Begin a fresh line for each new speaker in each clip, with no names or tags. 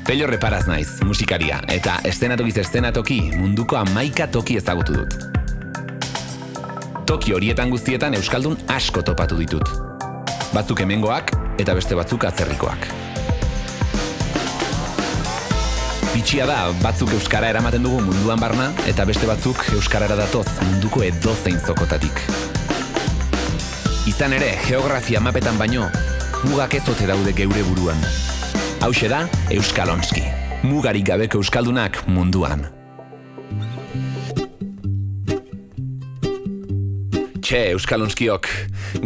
Pello Reparaz naiz, musikaria, eta eszenatokiz eszenatoki munduko 11 toki ezagutu dut. Toki horietan guztietan euskaldun asko topatu ditut. Batzuk hemengoak eta beste batzuk atzerrikoak. Bitxia da, batzuk euskara eramaten dugu munduan barna eta beste batzuk euskarara datoz munduko edozein zokotatik. Izan ere, geografia mapetan baino, mugak ez ote daude geure buruan. Hauxe da Euskalonski, mugarik gabeko euskaldunak munduan. Txe, Euskalonskiok,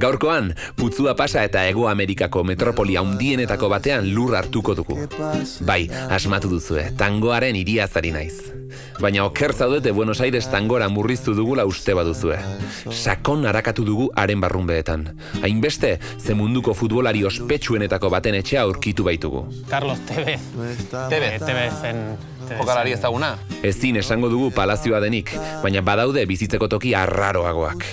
gaurkoan, Putzua pasa eta Hego Amerikako metropolia handienetako batean lur hartuko dugu. Bai, asmatu duzue, tangoaren hiriazari naiz. Baina oker zaudete Buenos Aires tangora murriztu dugula uste baduzue. Sakon arakatu dugu haren barrunbeetan. Hainbeste, ze munduko futbolari ospetsuenetako baten etxea aurkitu baitugu.
Carlos Tevez. Tevezen jokalari ezaguna.
Ezin esango dugu palazioa denik, baina badaude bizitzeko toki arraroagoak.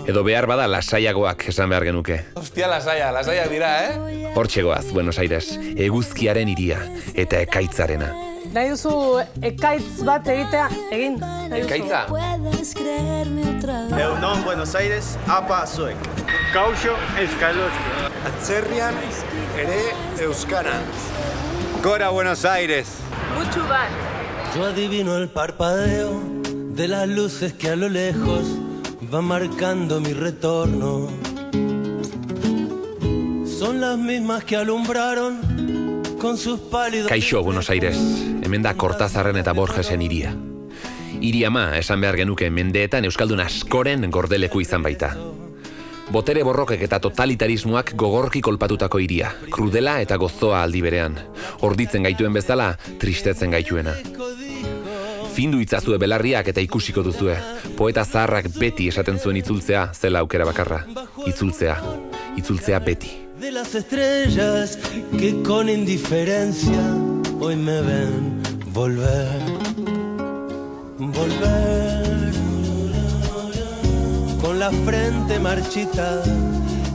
Edo behar bada lasaiagoak esan behar genuke.
Hostia, lasaiak dira,
Hortxegoaz, Buenos Aires, eguzkiaren hiria eta ekaitzarena.
Nahi duzu ekaitz bat egin?
Ekaitza?
Eunon Buenos Aires, apa zuek.
Gauxo Euskalonski.
Atzerrian ere euskara. Gora Buenos Aires.
Gutxu bat.
Yo adivino el parpadeo de las luces que a lo lejos van marcando mi retorno. Son las mismas que alumbraron con sus pálidos...
Kaixo, Buenos Aires, hemen da Kortazarren eta Borgesen hiria. Hiri ama, esan behar genuke, mendeetan euskaldun askoren gordeleku izan baita. Botere borrokek eta totalitarismoak gogorki kolpatutako hiria, krudela eta gozoa aldi berean. Orditzen gaituen bezala, tristetzen gaituena. Findu itzazue belarriak eta ikusiko duzue. Poeta zaharrak beti esaten zuen itzultzea, zela aukera bakarra. Itzultzea beti.
De las estrellas que con indiferencia hoy me ven volver con la frente marchita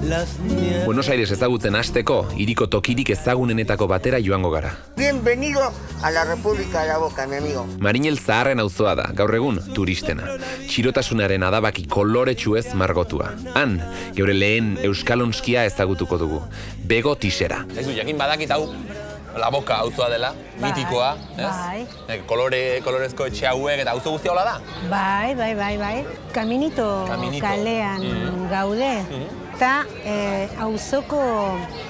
las nieves.
Buenos Aires ezagutzen hasteko, hiriko tokirik ezagunenetako batera joango gara.
Bienvenido a la República de la Boca, mi amigo.
Marinel zaharren auzoa da, gaur egun turistena. Txirotasunaren adabaki koloretsuez margotua. Han, geure lehen Euskalonskia ezagutuko dugu. Bego Tisera.
Ez du, jakin badakit hau La Boca auzoa dela, mitikoa, ez? Kolorezko etxe hauek eta auzo guztia hola da?
Bai. Caminito kalean gaude. Eta auzoko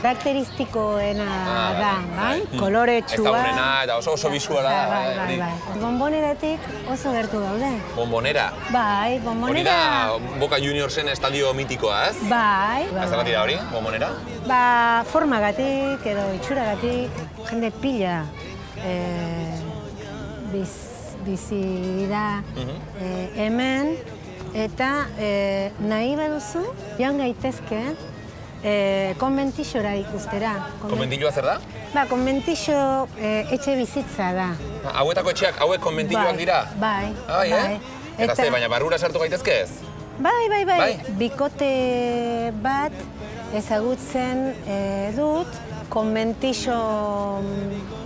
karakteristikoena da, bai? Koloretsua.
Ezagunena eta oso bisuala da.
Bai. Bomboneratik oso gertu gaude.
Bombonera?
Bai, bombonera.
Hori da Boca Juniorsen estadio mitikoa, ez?
Bai.
Zergatik da hori, bombonera?
Formagatik edo itxuragatik jende pila bizi da hemen. Eta nahi baduzu, joan gaitezke konbentixora ikustera.
Konbentilloa zer da?
Konbentixo etxe bizitza da.
Hauetako etxeak, hauek konbentilloak dira?
Bai.
Eta ze, baina barrura sartu gaitezke ez?
Bai. Bikote bat ezagutzen dut, konbentixo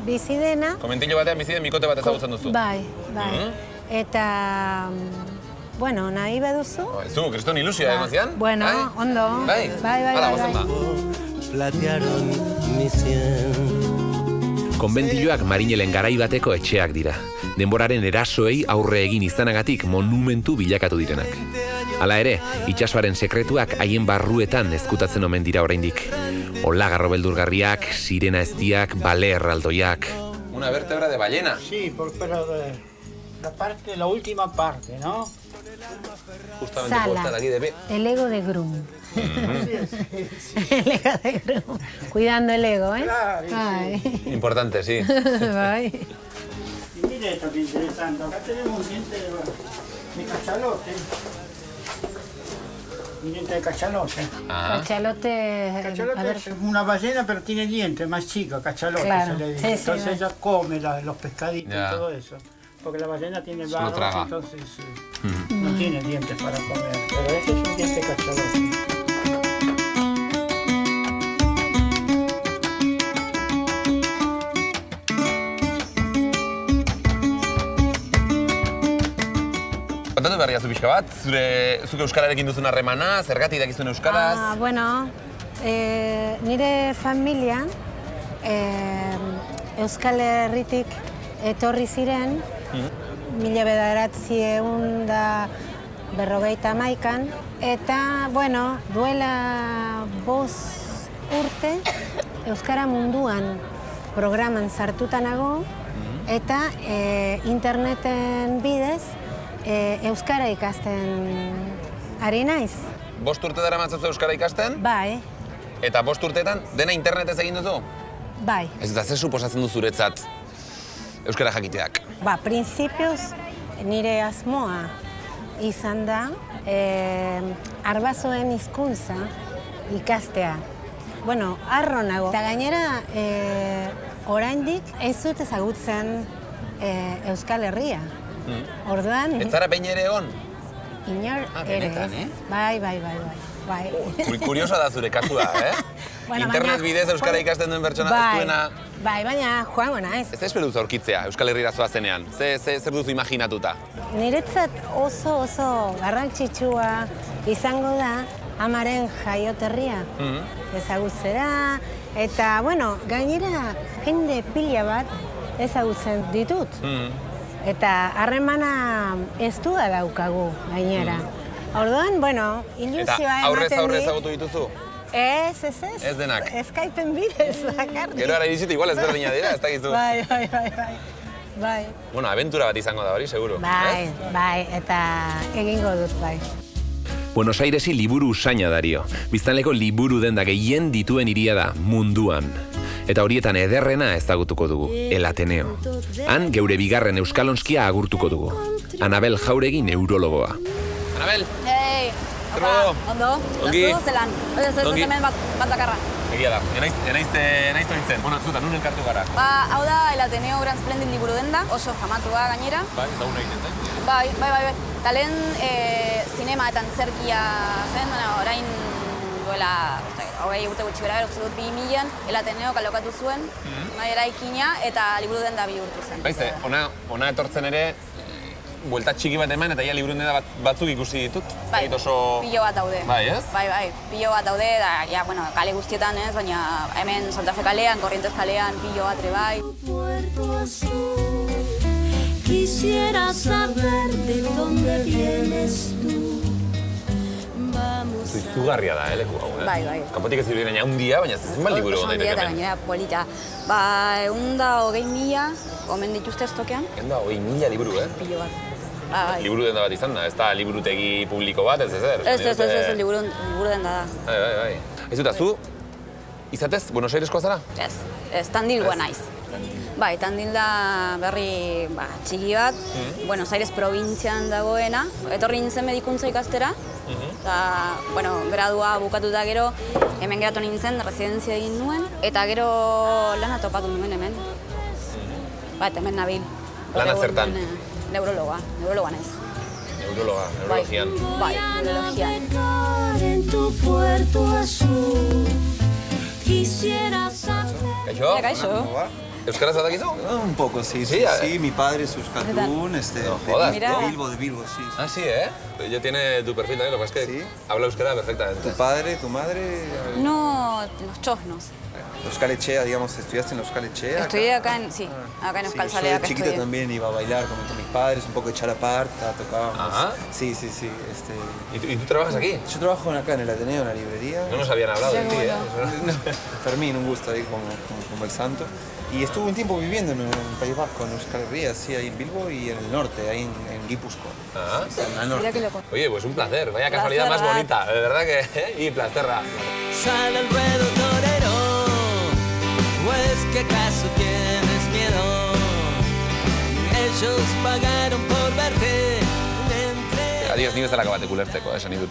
bizi dena.
Konbentillo batean bizi den bikote bat ezagutzen duzu?
Bai. Eta... Bueno, nahi baduzu?
Zu, kriston ilusioa egon zian?
Bueno, ondo.
Bai. Hala, gozen ba.
Platearon mi sien.
Konbentilloak Marinelen garai bateko etxeak dira. Denboraren erasoei aurre egin izanagatik monumentu bilakatu direnak. Hala ere, itsasoaren sekretuak haien barruetan ezkutatzen omen dira oraindik. Olagarro beldurgarriak, sirena eztiak, bale erraldoiak.
Una vértebra de ballena.
Sí, pero la última parte, ¿no?
Sala, el ego de Grum. El ego de Grum. Cuidando el ego, ¿eh?
Claro,
sí. Importante, sí.
Bye.
Y mire esto que interesante. Acá tenemos un diente de cachalote. Un diente de cachalote.
Cachalote
es una ballena, pero tiene dientes más chicos, cachalote
claro.
se le dice. Entonces ella come los pescaditos y todo eso. Porque la ballena tiene barros, entonces no tiene dientes para comer. Pero este es un diente cachalote.
Kontatu berria zu pixka bat, zuk euskararekin duzun harremana, zergatik dakizun euskaraz?
Bueno, nire familian Euskal Herritik etorri ziren, 1951 eta, bueno, duela 5 urte Euskara Munduan programan sartuta nago, eta interneten bidez Euskara ikasten ari naiz.
5 urte dara matzatzu Euskara ikasten?
Bai.
Eta 5 urteetan dena internetez egin duzu?
Bai.
Ez da, zer suposatzen du zuretzat euskara jakiteak?
Printzipioz nire asmoa izan da arbasoen hizkuntza ikastea. Bueno, harro nago. Eta gainera, oraindik ez dut ezagutzen Euskal Herria. Orduan...
Ez zara behin ere egon?
Inor ere ez. Bai.
Kuriosa da zure kasua, Internet bidez euskara ikasten duen pertsona ez duena...
Bai, baina joango naiz.
Ez espero duzu aurkitzea Euskal Herrira zoazenean? Zer duzu imaginatuta?
Niretzat oso garrantzitsua izango da amaren jaioterria ezagutzera, eta, bueno, gainera jende pila bat ezagutzen ditut. Eta harremana estua daukagu gainera. Orduan, bueno, ilusioa ematen
Eta aurrez ezagutu dituzu?
Ez.
Ez denak?
Skypen bidez, bakarrik.
Gero ara irizit igual ezberdina dira, ez dakizu?
Bai.
Bueno, abentura bat izango da hori, seguro.
Bai, eta egingo dut, bai.
Buenos Airesi liburu usaina dario. Biztanleko liburu denda gehien dituen hiria da munduan. Eta horietan ederrena ezagutuko dugu, El Ateneo. Han geure bigarren euskalonskia agurtuko dugu. Anabel Jauregi neurologoa.
Anabel!
Hei!
Opa,
ondo?
Ongi.
Lazu zelan? Ez hemen bat dakarra.
Egia da, enaiz ointzen. Bona, zuta, nun elkartu gara?
Hau da, El Ateneo Gran Splendid liburu denda, oso famatua gainera.
Bai, ez da una egiten,
Bai. Eta lehen zinema eta antzerkia zen, orain duela, 20 urte gutxi bera, uste dut 2000an, El Ateneo kalokatu zuen, eraikina, eta liburu denda bihurtu zen.
Baize, ona etortzen ere, buelta txiki bat eman eta liburu denda batzuk ikusi ditut.
Bai, pilo bat daude.
Bai, ez?
Bai, pilo bat daude, da, bueno, kale guztietan ez, baina hemen Santa Fe kalean, Corrientes kalean, pilo bat ere bai.
Quisiera saber de dónde vienes tú.
Izugarria da, leku hau,
Bai.
Kanpotik ez dira gaina hundia, baina zenbat liburu hon daiteke hemen.
Gainera polita. 120.000 omen dituzte estokean.
120.000 liburu,
Pilo bat.
Liburu denda bat izan da, ez da liburutegi publiko bat, ez ezer?
Ez, liburu denda da.
Bai. Ez dut, zu, izatez, Buenos Aireskoa zara?
Ez, Tandilgoa naiz. Bai, Tandil da berri txiki bat, Buenos Aires probintzian dagoena. Etorri nintzen medikuntza ikastera, eta, bueno, gradua bukatuta gero, hemen geratu nintzen, residentzia egin nuen, eta gero lana topatu nuen hemen. Eta hemen nabil.
Lana zertan?
Neurologa naiz.
Neurologian.
Bai, neurologian.
Kaixo? ¿Euskaraz badakizu?
Un poco, sí. Mi padre es euskaldun, de Bilbo, sí.
Ah, sí, Ella tiene tu perfil también, lo que pasa es que habla euskera perfectamente.
¿Tu padre, tu madre?
No, los chosnos.
Euskal Etxea, digamos, ¿estudiaste en Euskal Etxea?
Estudié acá en Euskal Zalea.
Yo de chiquito también iba a bailar con mis padres, un poco de chalaparta, tocábamos.
Ajá.
Sí.
¿Y tú trabajas aquí?
Yo trabajo acá en el Ateneo, en la librería.
No nos habían hablado de ti,
Fermín, un gusto ahí como el santo. Y estuve un tiempo viviendo en el País Vasco, en Euskal Herria, sí, ahí en Bilbo y en el norte, ahí en Guipúzcoa. En el norte.
Oye, pues un placer, vaya casualidad más bonita, de verdad que... Y placerra.
Sale el ruedo torero, pues que acaso tienes miedo. Ellos pagaron por verte.
Adibidez, ni bezalako batek ulertzeko, esan idut,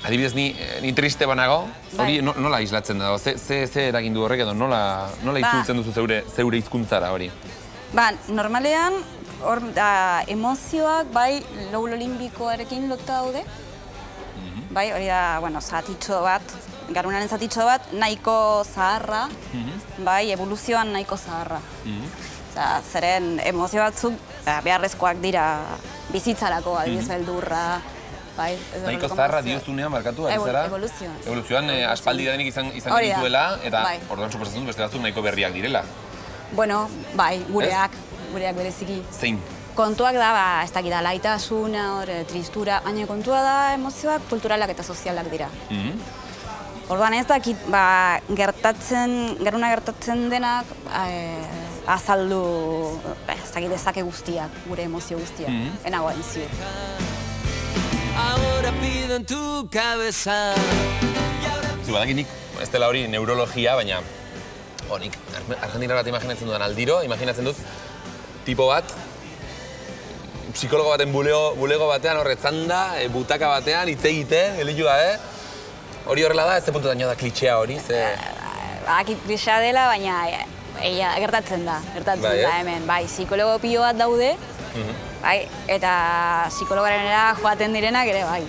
adibidez, ni triste banago, hori nola islatzen dago, ze eragin du horrek edo nola itzultzen duzu zeure hizkuntzara hori?
Normalean, emozioak bai lobulo limbikoarekin lotuta daude. Bai, hori da, zatitxo bat, garunaren zatitxo bat, nahiko zaharra, bai, evoluzioan nahiko zaharra. Zeren emozio batzuk beharrezkoak dira bizitzarako, adibidez beldurra, bai.
Nahiko zaharra diozunean markatu, zara?
Evoluzioan.
Evoluzioan aspaldi denik izan dituela, eta orduan suposatzen dut beste batzuk nahiko berriak direla.
Bueno, bai, gureak bereziki.
Zein?
Kontuak da, ez dakit, laitasuna, tristura, baina kontua da emozioak kulturalak eta sozialak dira. Orduan ez dakit, gertatzen denak azaldu, ez dakit, dezake guztiak, gure emozio guztiak, enagoa ziur.
Ahora pido en tu cabeza.
Badakit nik, ez dela hori neurologia, baina nik Argentina bat imaginatzen dudan aldiro, imaginatzen dut tipo bat, psikologo baten bulego batean horretzanda, butaka batean, hitz egiten, elitu da, hori horrela da, ez ze puntutan da klitxea hori, ze...
Akit klitxea dela, baina gertatzen da hemen. Bai, psikologo pilo bat daude, eta psikologarenera joaten direnak ere, bai.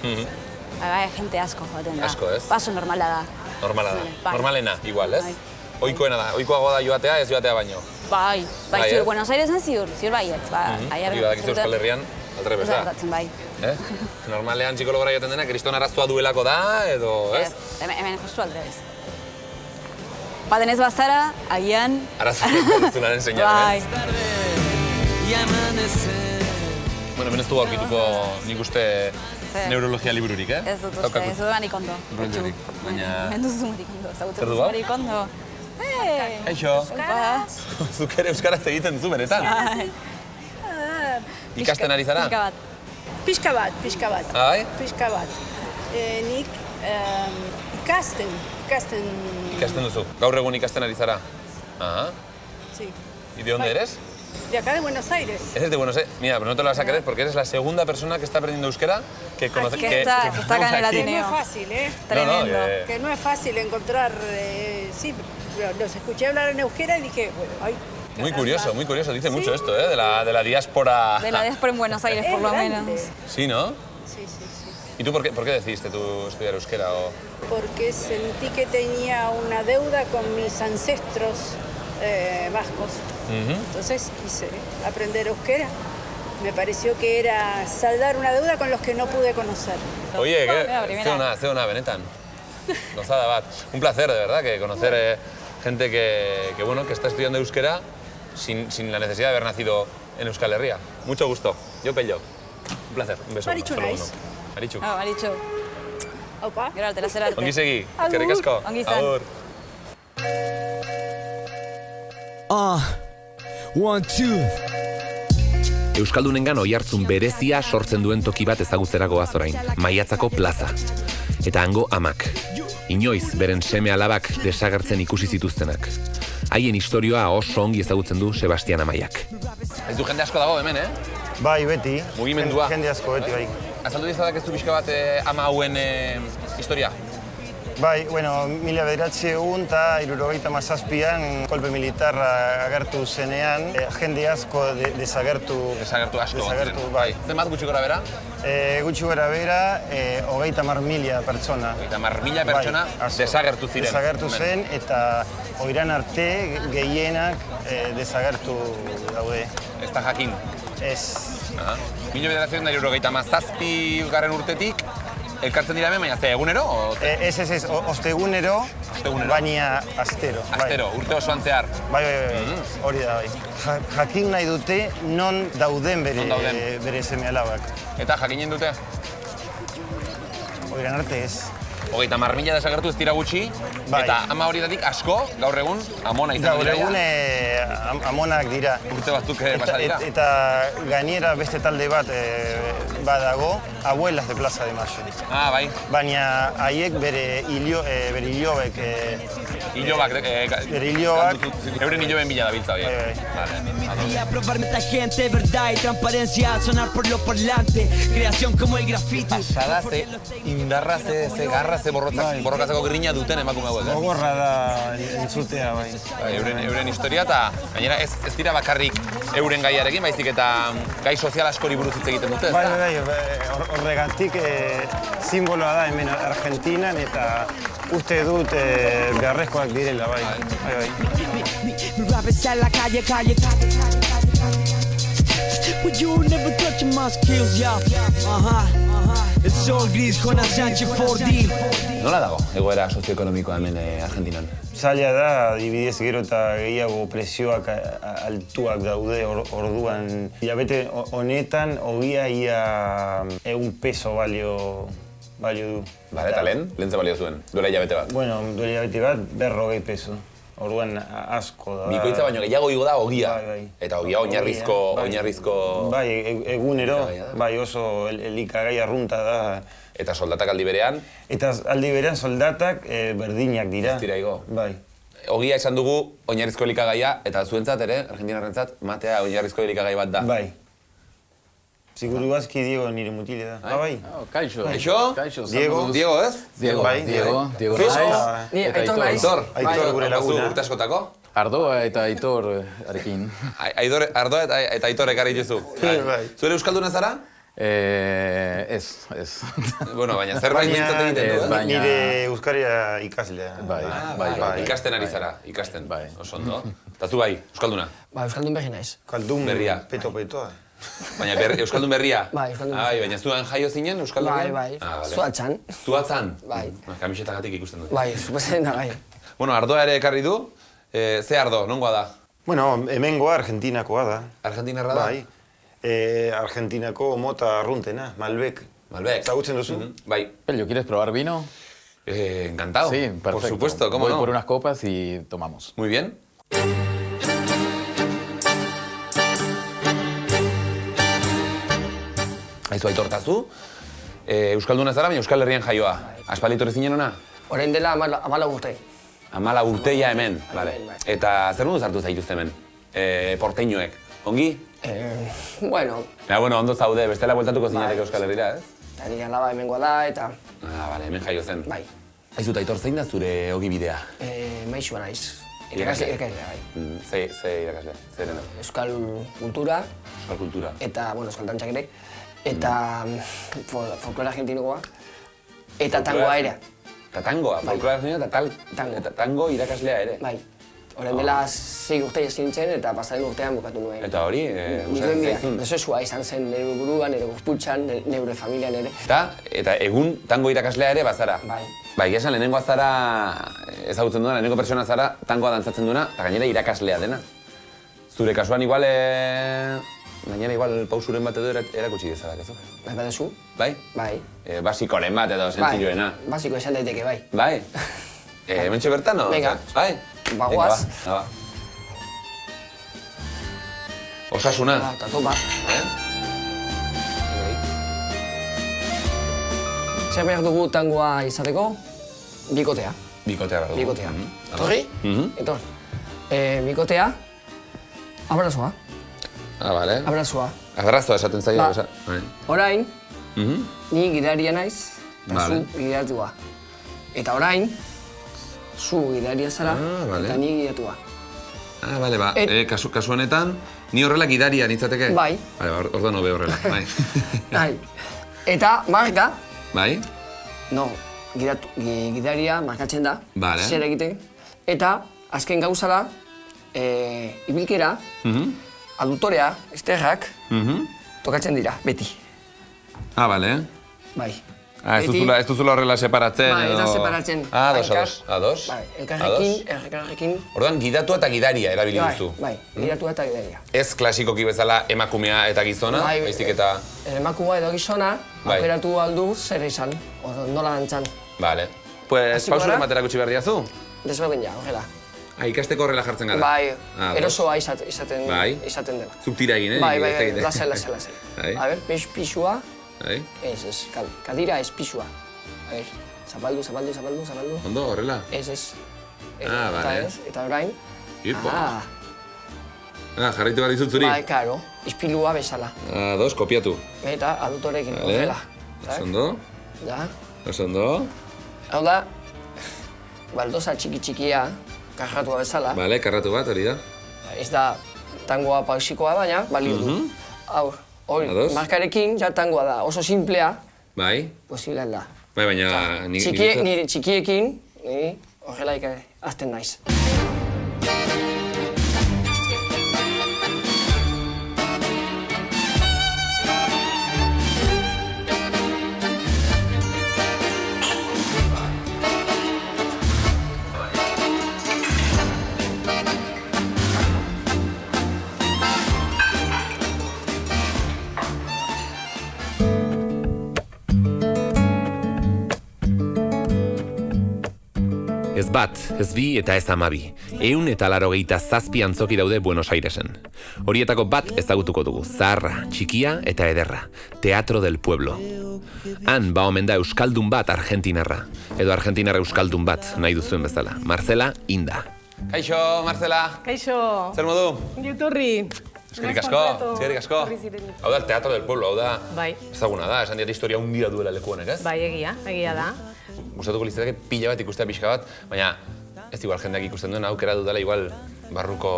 Bai, jente asko joaten da.
Asko, ez?
Paso normala da.
Normala da. Normalena, igual, ez? Oikoena da, oikoago da joatea, ez joatea baino.
Bai, ziur, Buenos Airesen ziur baietz.
Hori badakizu Euskal Herrian, aldrebez da.
Gertatzen, bai.
Normalean psikologora joaten dena, kriston arazoa duelako da, edo, ez?
Hemen justu aldrebez. Baten ez bazara, agian...
Arazoa duzunaren seinale, ez? Bueno, hemen ez du aurkituko nik uste neurologia libururik,
Ez dut uste, ez dut manik ondo.
Baina...
Hemen duzu manik ondo,
Zer du bau?
manik ondo.
Eixo! Zuk ere euskaraz egiten duzu benetan. Ikasten ari zara?
Pixka bat.
Pixka bat.
Nik ikasten.
Ikasten duzu? Gaur egun ikasten ari zara? Aha.
Sí.
¿Y de dónde eres?
De acá de Buenos Aires.
Eres de Buenos Aires. Mira, pero no te lo vas a creer porque eres la segunda persona que está aprendiendo euskera que conoce...
Que está acá en el Ateneo.
No es fácil,
Tremendo.
Que no es fácil encontrar... Sí, pero los escuché hablar en euskera y dije, bueno, ay...
Muy curioso. Dice mucho esto, de la diáspora...
De la diáspora en Buenos Aires, por lo menos.
Sí, ¿no?
Sí.
¿Y tú por qué decidiste tú estudiar euskera?
Porque sentí que tenía una deuda con mis ancestros vascos. Entonces quise aprender euskera. Me pareció que era saldar una deuda con los que no pude conocer.
Oye, zeona, benetan. Gozada bat. Un placer, de verdad, que conocer gente que está estudiando euskera sin la necesidad de haber nacido en Euskal Herria. Mucho gusto. Yo Pello. Un placer. Un beso.
Maritxu naiz.
Maritxu.
Maritxu.
Aupa.
Gero arte, lazer arte.
Ongi segi. Eskerrik asko.
Ongi izan.
Agur.
1, 2.
Euskaldunengan oihartzun berezia sortzen duen toki bat ezagutzerako azorain, Maiatzako plaza. Eta hango amak. Inoiz beren seme alabak desagertzen ikusi zituztenak. Haien historioa oso ongi ezagutzen du Sebastian Amaiak.
Ez du jende asko dago hemen,
Bai, beti.
Mugimendua.
Jende asko, beti, bai.
Azaldu dizadak ez du pixka bat ama hauen historia?
Bai, bueno, 1977an kolpe militarra agertu zenean, jende asko desagertu
asko.
Bai.
Zenbat gutxi gora bera?
Gutxi gora bera, 30.000 pertsona.
30.000 pertsona desagertu ziren.
Desagertu zen, eta oiran arte gehienak desagertu daude.
Ez da jakin?
Ez.
1977 garren urtetik, elkartzen dira hemen, baina ze egunero?
Ez, ostegunero, baina astero.
Astero, urte osoan zehar.
Bai, hori da, bai. Jakin nahi dute non dauden bere seme alabak.
Eta jakinen dute?
Oiran arte ez.
30.000 desagertu ez dira gutxi, eta ama horietatik asko, gaur egun, amona izan dira.
Gaur egun amonak dira.
Urte batzuk pasa dira.
Eta gainera beste talde bat badago, Abuelas de Plaza de Mayo.
Bai.
Baina haiek bere hilobek...
Euren hiloben bila dabiltza horiek.
A probarme esta gente, verdad y transparencia, sonar por lo parlante, creación como el grafiti.
Pasada, ze indarra, ze garra, ze borrokatzeko grina duten emakume hauek.
Gogorra da entzutea, bai.
Euren historia eta gainera ez dira bakarrik euren gaiarekin, baizik eta gai sozial askori buruz hitz egiten dute, ez da?
Bai, horregatik simboloa da hemen Argentinan eta uste dut beharrezkoak direla, bai.
But you'll never touch my skills, yeah. It's all gris, Juana Sánchez 4D.
Nola dago, egoera sozioekonomikoa hemen Argentinan?
Zaila da, adibidez gero eta gehiago presioak altuak daude orduan. Hilabete honetan, ogia ia 1 peso balio du.
Bale, eta lehen ze balio zuen? Duela hilabete bat?
Bueno, duela hilabete bat, 40 peso. Orduan asko da.
Bikoitza baino gehiago igo da ogia.
Bai.
Eta ogia oinarrizko...
Bai, egunero, bai oso elikagai arrunta da.
Eta soldatak aldi berean?
Eta aldi berean soldatak berdinak dira.
Ez dira igo?
Bai.
Ogia esan dugu oinarrizko elikagaia, eta zuentzat ere, argentinarrentzat, matea oinarrizko elikagai bat da.
Bai. Siguru aski Diego nire mutile da. Bai.
Kaixo.
Kaixo? Diego ez?
Diego
Ni
Aitor naiz.
Aitor gure laguna.
Urte askotako?
Ardoa eta Aitor arekin.
Ardoa eta Aitor ekarri dituzu. Zure euskalduna zara?
Ez.
Bueno, baina zerbait mintzat egiten du,
baina...
Nire euskaria ikaslea.
Bai.
Ikasten ari zara, ikasten. Oso ondo. Eta zu bai, euskalduna?
Ba, euskaldun berri naiz.
Euskaldun
berria.
Peto-petoa.
Baina euskaldun berria?
Bai, euskaldun berria.
Baina zuan jaio zinen euskaldun?
Bai. Zuatzan.
Zuatzan?
Bai.
Kamisetagatik ikusten dut.
Bai, suposatzen da, bai.
Bueno, ardoa ere ekarri du. Ze ardo, nongoa da?
Bueno, hemengoa Argentinakoa da.
Argentinarra da?
Bai. Argentinako mota arruntena, Malbec.
Malbec.
¿Zagutzen duzu?
Bai.
Pello, ¿quieres probar vino?
Encantado.
Sí, perfecto.
Por supuesto, ¿cómo no?
Voy por unas copas y tomamos.
Muy bien. Aizu aitortazu, euskalduna zara, baina Euskal Herrian jaioa. Aspaldi etorri zinen ona?
Orain dela 14 urte.
14 urteia hemen, bale. Eta zer modu sartu zaituzte hemen? Porteñoek, ongi?
Bueno.
Bueno, ondo zaude, bestela bueltatuko zinateke Euskal Herrira, ez?
Eta nire alaba hemengoa da, eta...
Bale, hemen jaio zen.
Bai.
Aizu, Aitor, zein da zure ogi bidea?
Maixua naiz. Irakaslea, bai.
Ze irakasle, zeren da?
Euskal kultura.
Euskal kultura.
Eta, bueno, euskal dantzak ere. Eta folklore argentinokoa. Eta tangoa ere.
Eta tangoa, folklore argentinoa eta tango irakaslea ere.
Bai. Orain dela 6 urte ezin nintzen eta pasaren urtean bukatu nuen.
Eta hori, gustatzen zaizun?
Prozesua izan zen nire buruan, nire guzputxan, nire familian ere.
Eta egun tango irakaslea ere bazara?
Bai.
Bai, esan lehenengoa zara, ezagutzen duena, lehenengo persona zara, tangoa dantzatzen duena, eta gainera irakaslea dena. Zure kasuan igual, gainera igual pausuren bat edo erakutsi dezadak, ez?
Bai, badezu?
Bai?
Bai.
Basikoren bat edo sentziloena.
Basiko esan daiteke, bai.
Bai? Hementxe bertan, no?
Venga.
Bai?
Bagoaz.
Osasuna.
Eta topa. Zer behar dugu tangoa izateko? Bikotea.
Bikotea behar dugu.
Bikotea. Etorri? Etor. Bikotea, abrazoa.
Bale.
Abrazoa.
Abrazoa esaten zaio.
Orain, ni gidaria naiz, eta zu gidaratua. Eta orain, zu gidaria zara, eta ni gidatua.
Bale, ba, kasu honetan, ni horrela gidaria nintzateke?
Bai.
Bale, orduan hobe horrela, bai.
Bai. Eta, marka,
bai?
No, gidaria markatzen da, zer egite. Eta, azken gauza da, ibilkera, adultorea, esterrak, tokatzen dira, beti.
Bale.
Bai.
Ez duzula horrela separatzen edo...
Bai, ez da separatzen.
Ados.
Bai, elkarrekin.
Orduan, gidatua eta gidaria erabili duzu.
Bai, gidatua eta gidaria.
Ez klasikoki bezala emakumea eta gizona, baizik eta...
Emakumea edo gizona, aukeratu aldu zer izan, nola dantzan.
Bale. Pues, pausuren batera gutxi behar diazu?
Desberdin ja, horrela.
Ikasteko horrela jartzen gara?
Bai, erosoa izaten dela.
Zuk tira egin,
Bai, lasai. A ber, pixua. Ez, kadira ez pixua. A ber, zapaldu.
Ondo, horrela?
Ez.
Bale.
Eta orain.
Jarraitu behar dizut zuri?
Bai, karo, izpilua bezala.
Ados, kopiatu.
Eta adultorekin, horrela.
Osondo?
Ja.
Osondo?
Hau da, baldoza txikia, karratua bezala.
Bale, karratu bat, hori da.
Ez da tangoa pausikoa, baina balio du. Hori, markarekin ja tangoa da, oso simplea.
Bai.
Posiblea da.
Bai, baina...
Nire txikiekin, horrela azten naiz.
bat, ez bi eta ez 12. 187 antzoki daude Buenos Airesen. Horietako bat ezagutuko dugu, zaharra, txikia eta ederra, Teatro del Pueblo. Han ba omen da euskaldun bat argentinarra, edo argentinarra euskaldun bat nahi duzuen bezala, Marcela Inda.
Kaixo, Marcela.
Kaixo.
Zer modu?
Juturri.
Eskerrik asko. Hau da, Teatro del Pueblo, hau da...
Bai.
Ezaguna da, esan diat historia hundia duela leku honek, ez?
Bai, egia da.
Gustatuko litzateke pila bat ikustea pixka bat, baina ez igual jendeak ikusten duen aukera dudala igual barruko...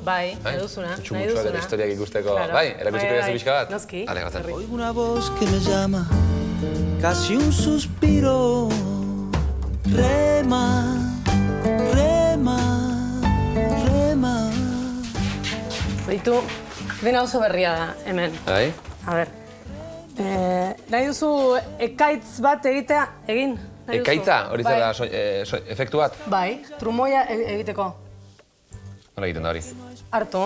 Bai, nahi duzuna.
Txumutxoak eta historiak ikusteko. Bai, erakutsiko jazu pixka bat?
Noski.
Ale, gatzen.
Oigo una voz que me llama, casi un suspiro. Rema, rema, rema.
Baitu, dena oso berria da, hemen.
Bai?
A ber. Nahi duzu ekaitz bat egin?
Ekaitza? Hori zer da efektu bat?
Bai, trumoia egiteko.
Nola egiten da hori?
Hartu.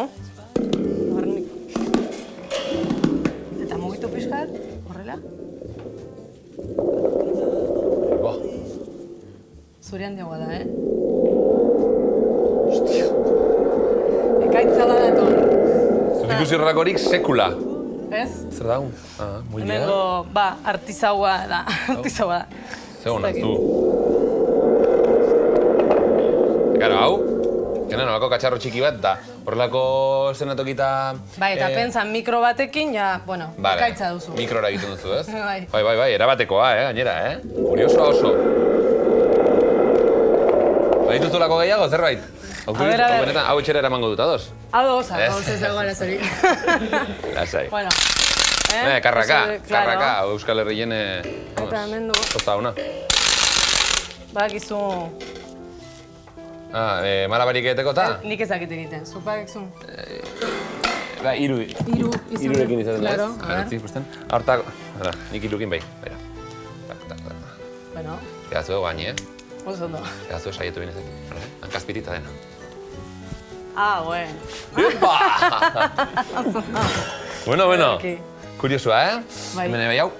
Eta mugitu pixkat, horrela. Zure handiagoa da,
Hostia.
Ekaitza bat dator.
Zut ikusi horrelakorik sekula.
Ez?
Zer da? Muilea?
Hemengo, artizaua da. Artizaua da.
Zer honak du. Gara, hau? Gena nolako katxarro txiki bat da. Horrelako zenatokita...
Bai, eta pentsan mikro batekin, ekaitza duzu.
Mikrora egiten duzu, ez?
Bai.
Bai, erabatekoa, gainera, Kuriosoa oso. Badituzulako gehiago, zerbait? Hau etxera eramango dut, ados?
Ados ez dagoen ez hori.
Lasai.
Bueno.
Karraka, Euskal Herrien...
Eta hemen dugu.
Osta una.
Badakizu...
Malabarik egiteko eta?
Nik ezakit egiten, zuk badakizun.
Irurekin izaten da, ez? Arantzi ikusten. Hortako, nik irukin bai.
Bueno.
Edazu gaini,
Oso ondo.
Edazu saietu binezek. Hankazpirita dena.
Bueno.
Bueno. Kuriosua,
Bai.
Hemen bai hau?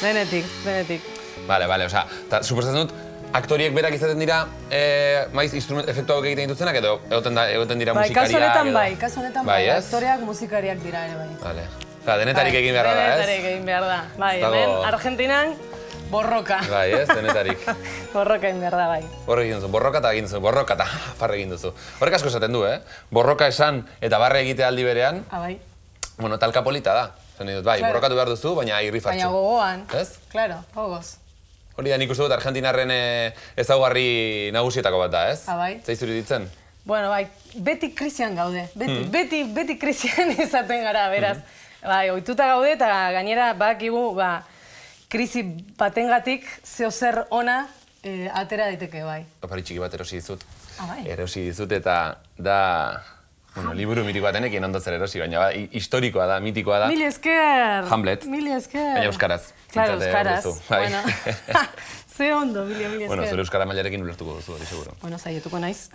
Denetik.
Vale, osea, suposatzen dut, aktoriek berak izaten dira, maiz, efektuak egiten dituztenak, edo egoten dira musikariak,
kasu honetan bai, aktoreak musikariak dira ere bai.
Vale. Denetarik egin behar da, ez?
Denetarik egin behar da. Bai, hemen, Argentinan, borroka.
Bai, ez? Denetarik.
Borroka egin behar da, bai.
Borroka egin duzu, borroka eta farre egin duzu. Horrek asko esaten du, Borroka esan eta barre egite aldi berean,
Bai.
Bueno, talka polita da. Bai, borrokatu behar duzu, baina irri fartxu.
Baina gogoan.
Ez?
Claro, gogoz.
Hori da, nik uste dut Argentinarren ezaugarri nagusietako bat da, ez?
Bai.
Zaizuri ditzen?
Bueno, bai, beti krisian gaude. Beti krisian izaten gara, beraz. Bai, ohituta gaude eta gainera badakigu, krisi batengatik zeo zer ona atera daiteke, bai.
Opari txiki bat erosi dizut.
Bai.
Erosi dizut eta da... Bueno, liburu mitik batenekin ondo zer erosi, baina historikoa da, mitikoa da.
Mil esker!
Hamlet.
Mil esker!
Baina euskaraz.
Claro, euskaraz. Bueno. Ze ondo, mil esker.
Bueno, zure euskara mailarekin ulertuko duzu, hori seguro.
Bueno, saietuko naiz.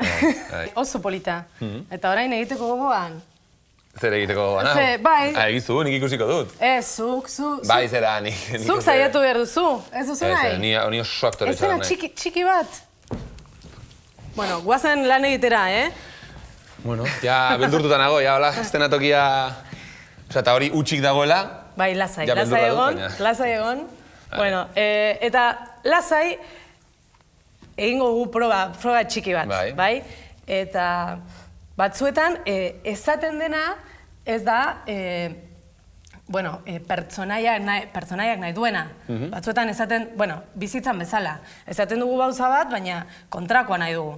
Oso polita. Eta orain egiteko gogoan.
Zer egiteko gogoan, hau?
Bai.
Egizu, nik ikusiko dut.
Zuk.
Bai, zera, nik...
Zuk saiatu behar duzu, ez duzu nahi?
Ni oso aktore txara nahi.
Txiki bat. Bueno, guazen lan egitera,
Bueno, ja beldurtuta nago, ja hola, estenatokia... Osa, eta hori utxik dagoela...
Bai, lasai egon. Bueno, eta lasai egingo gu proba txiki bat, bai? Eta batzuetan, esaten dena ez da, pertsonaiak nahi duena. Batzuetan esaten, bizitzan bezala. Esaten dugu gauza bat, baina kontrakoa nahi dugu.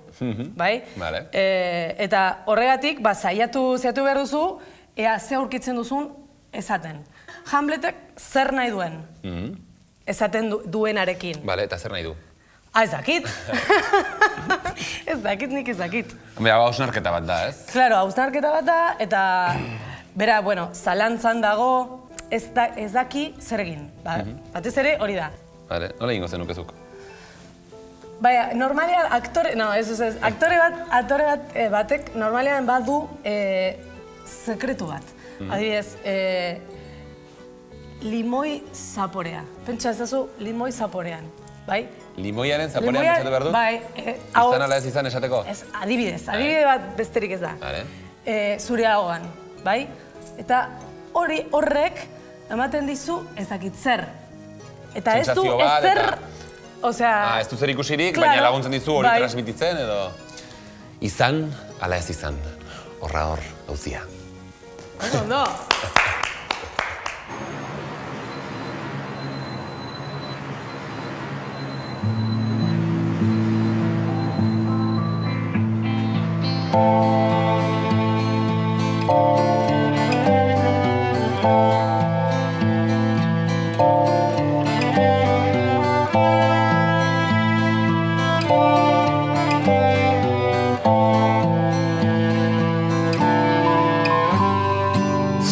Bai? Eta horregatik, saiatu behar duzu, ea ze aurkitzen duzun esaten. Hamletek zer nahi duen? Esaten duenarekin.
Bale, eta zer nahi du?
Ez dakit. Nik ez dakit.
Hausnarketa bat da, ez?
Claro, hausnarketa bat da, eta... Bera, zalantzan dago, ez daki zer egin. Batez ere, hori da.
Bale, nola egingo zenukezuk?
Baina, normalean, aktore batek normalean badu sekretu bat. Adibidez, limoi zaporea. Pentsa ezazu limoi zaporean, bai?
Limoiaren zaporean pentsatu behar dut?
Bai.
Izan ala ez izan esateko?
Ez, adibidez bat besterik ez da. Zure ahoan, bai? Eta horrek ematen dizu ezakit zer. Eta ez du ezer...
Ez du zer ikusirik, baina laguntzen dizu hori transmititzen edo... Izan ala ez izan, horra hor gauzia.
Ondo.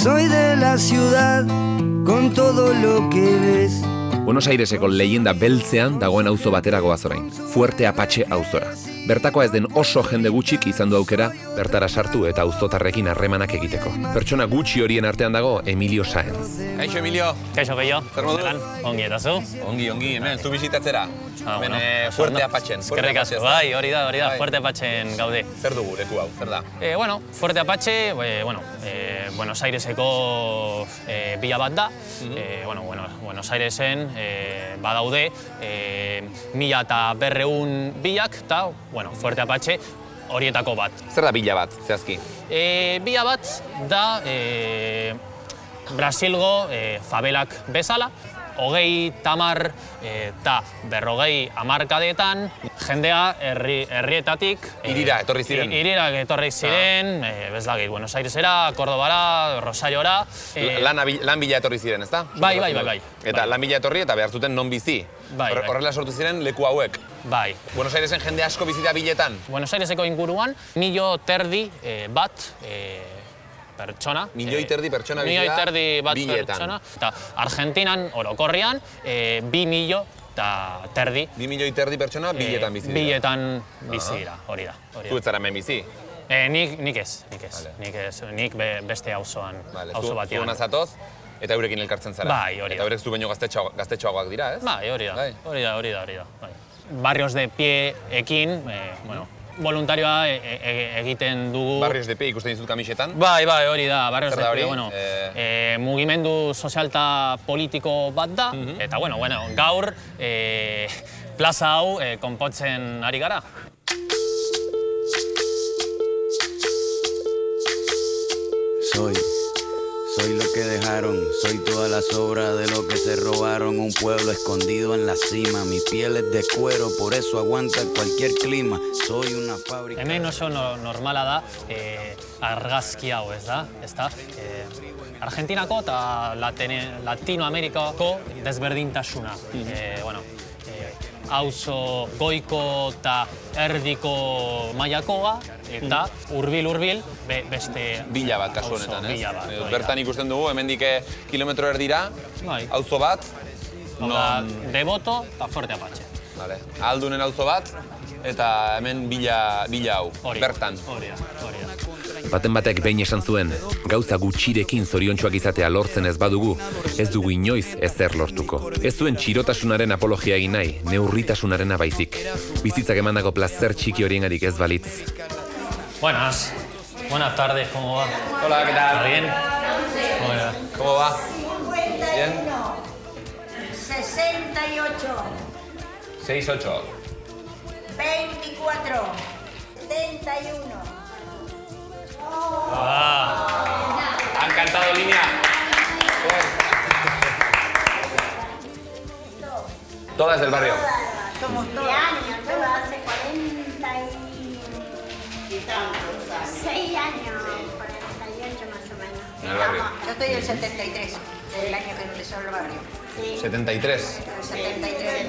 Soy de la ciudad con todo lo que ves.
Buenos Aireseko leyenda beltzean dagoen auzo batera goaz orain, Fuerte Apache auzora. Bertakoa ez den oso jende gutxik izan du aukera bertara sartu eta auzotarrekin harremanak egiteko. Pertsona gutxi horien artean dago Emilio Sáenz.
Kaixo, Emilio.
Kaixo, gehiago.
Zer moduz?
Ongi, eta zu?
Ongi, hemen, zu bizitatzera. Hemen Fuerte Apachen.
Eskerrik asko, bai, hori da, Fuerte Apachen gaude.
Zer dugu leku hau, zer da?
Fuerte Apache, Buenos Aireseko bila bat da. Buenos Airesen badaude 1.200 bilak, eta Fuerte Apache horietako bat.
Zer da bila bat, zehazki?
Bila bat da Brasilgo fabelak bezala, 30 eta 40 hamarkadetan jendea herrietatik
Irira etorri ziren.
Irira etorri ziren, bezlagit, Buenos Airesera, Kordobara, Rosariora.
Lan bila etorri ziren, ezta?
Bai.
Eta lan bila etorri eta behar zuten non bizi. Horrela sortu ziren leku hauek.
Bai.
Buenos Airesen jende asko bizita biletan.
Buenos Aireseko inguruan, 1.000.000 bat pertsona.
1.000.000 pertsona bizita biletan.
Eta Argentinan orokorrian, 2.000.000
2.000.000 pertsona biletan bizi dira.
Biletan bizi dira, hori da.
Zu ez zara hemen bizi?
Nik ez. Nik beste auzo batean.
Zu nazatoz, eta eurekin elkartzen zara.
Bai, hori da.
Eta eurek zu baino gaztetxoagoak dira, ez?
Bai, hori da. Barrios de Pieekin, voluntarioa egiten dugu.
Barrios de Pie ikusten dizut kamisetan?
Bai, hori da. Barrios de Pie, mugimendu sozial eta politiko bat da. Eta, gaur plaza hau konpontzen ari gara.
Soy lo que dejaron, soy toda la sobra de lo que se robaron. Un pueblo escondido en la cima, mi piel es de cuero, por eso aguanta cualquier clima. Soy una fábrica...
Hemen oso normala da, argazki hau, ez da? Argentinako eta Latinoamerikako desberdintasuna. Auzo goiko eta erdiko mailakoa, eta hurbil beste...
Bila bat kasu honetan, ez? Bertan ikusten dugu, hemendik kilometro erdira, auzo bat.
Devoto eta Fuerte Apache.
Aldunen auzo bat, eta hemen bila hau, bertan.
Baten batek behin esan zuen, gauza gutxirekin zoriontsuak izatea lortzen ez badugu, ez dugu inoiz ezer lortuko. Ez zuen txirotasunaren apologia egin nahi, neurritasunarena baizik. Bizitzak emandako plazer txiki horiengarik ez balitz.
Buenas tardes, ¿cómo va?
Hola, ¿qué tal?
¿Está bien?
¿Cómo va?
51. 68.
68.
24. 71.
Han cantado línea. Todas del barrio.
Somos todas. Todas hace 46 años, 48 más o menos.
En el barrio.
Yo estoy del 73, el año que empezó el barrio.
73.
El 73. El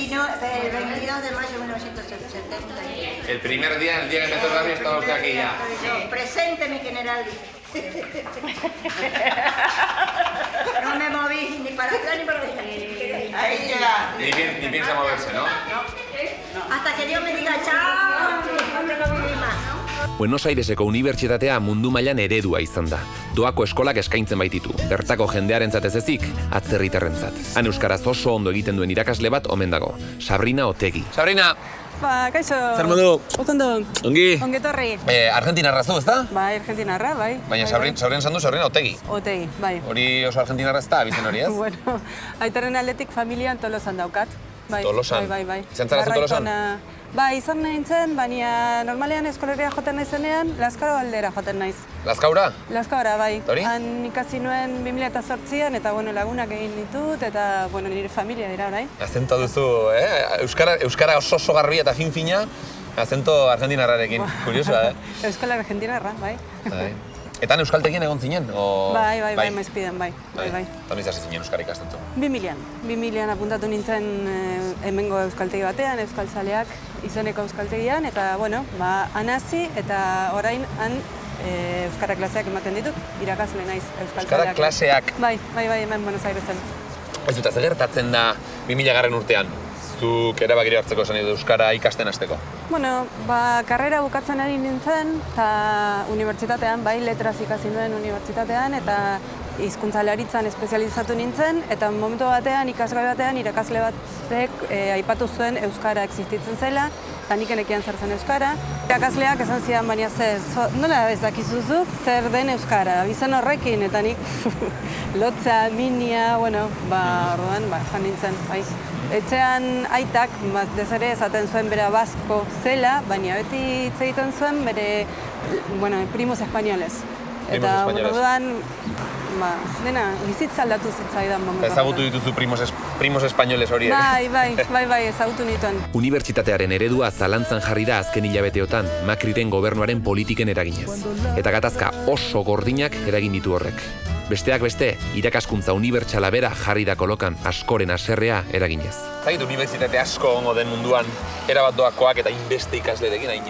22 de mayo de 1973.
El primer día, el día que empezó el barrio, estaba usted aquí ya.
Presente, mi general. No me moví ni para atrás ni para atrás. Ahí llega.
Ni piensa moverse, ¿no?
No. Hasta que Dios me diga chao, no te lo viví más.
Buenos Aireseko unibertsitatea mundu mailan eredua izan da. Doako eskolak eskaintzen baititu, bertako jendearentzat ez ezik, atzerritarrentzat. Han euskaraz oso ondo egiten duen irakasle bat omen dago, Sabrina Otegi.
Sabrina!
Kaixo.
Zer modu?
Otondo.
Ongi?
Ongetorri.
Argentinarra zu, ez da?
Bai, argentinarra, bai.
Baina Sabrina esan du Sabrina Otegi.
Otegi, bai.
Hori oso argentinarra ez da, abizen hori, ez?
Bueno, aitaren aldetik familian Tolosan daukat.
Tolosan?
Bai.
Izan zara zen Tolosan?
Bai, izan nintzen, baina normalean eskoleria joten naizenean, Lazkao aldera joten naiz.
Lazkaura?
Lazkaura, bai.
Hori?
Han ikasi nuen 2008an, eta lagunak egin ditut, eta nire familia dira, orain.
Azento duzu, Euskara oso garbia eta fin-fina, azento argentinarrarekin, kuriosoa,
Euskal argentinarra, bai.
Eta euskaltegien egon zinen?
Bai, maizpiden, bai.
Eta noiz hasi zinen euskara ikasten zu?
2000an apuntatu nintzen hemengo euskaltegi batean, euskaltzaleak izeneko euskaltegian, eta, han hasi, eta orain han euskara klaseak ematen ditut, irakasle naiz euskaltzaleak.
Euskara klaseak?
Bai, hemen Buenos Airesen.
Ez dut, zer gertatzen da 2000 urtean? Zuk erabakiri hartzeko esan dut euskara ikasten hasteko?
Karrera bukatzen ari nintzen, eta unibertsitatean, letras ikasi nuen unibertsitatean, eta hizkuntzalaritzan espezializatu nintzen, eta momentu batean, ikasgai batean, irakasle batek aipatu zuen euskara existitzen zela, eta nik enekian zer zen euskara. Irakasleak esan zidan, baina nola ez dakizuzuk zer den euskara, bizen horrekin, eta nik lotza, minia, orduan, jan nintzen, bai. Etxean aitak, ere esaten zuen bera basko zela, baina beti hitz egiten zuen bere, primos españoles. Eta orduan, dena, bizitza aldatu zitzaidan momentu.
Ezagutu dituzu primos españoles horiek.
Bai, ezagutu nituen.
Unibertsitatearen eredua zalantzan jarri da azken hilabeteotan Macriren gobernuaren politiken eraginez. Eta gatazka oso gordinak eragin ditu horrek. Besteak beste, irakaskuntza unibertsala bera jarri da kolokan askoren haserrea eraginez.
Zagit unibertsitate asko ongo den munduan, erabat doakoak eta inbeste ikaslerekin hain...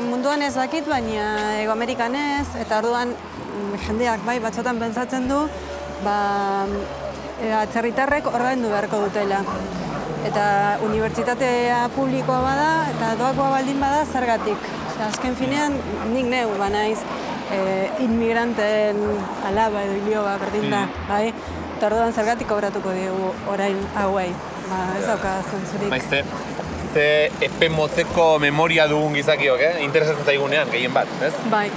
Munduan ez dakit, baina Ego Amerikan ez, eta orduan jendeak batzotan pentsatzen du, atzerritarrek ordaindu beharko dutela. Eta unibertsitatea publikoa bada, eta doakoa baldin bada zergatik. Azken finean, nik neu banaiz. Inmigranten alaba edo ilioba berdin da, bai? Eta orduan zergatik kobratuko digu orain hauei, ez dauka zentzurik.
Ze epe motzeko memoria dugun gizakiok, interesatzen zaigunean, gehien bat, ez?
Bai.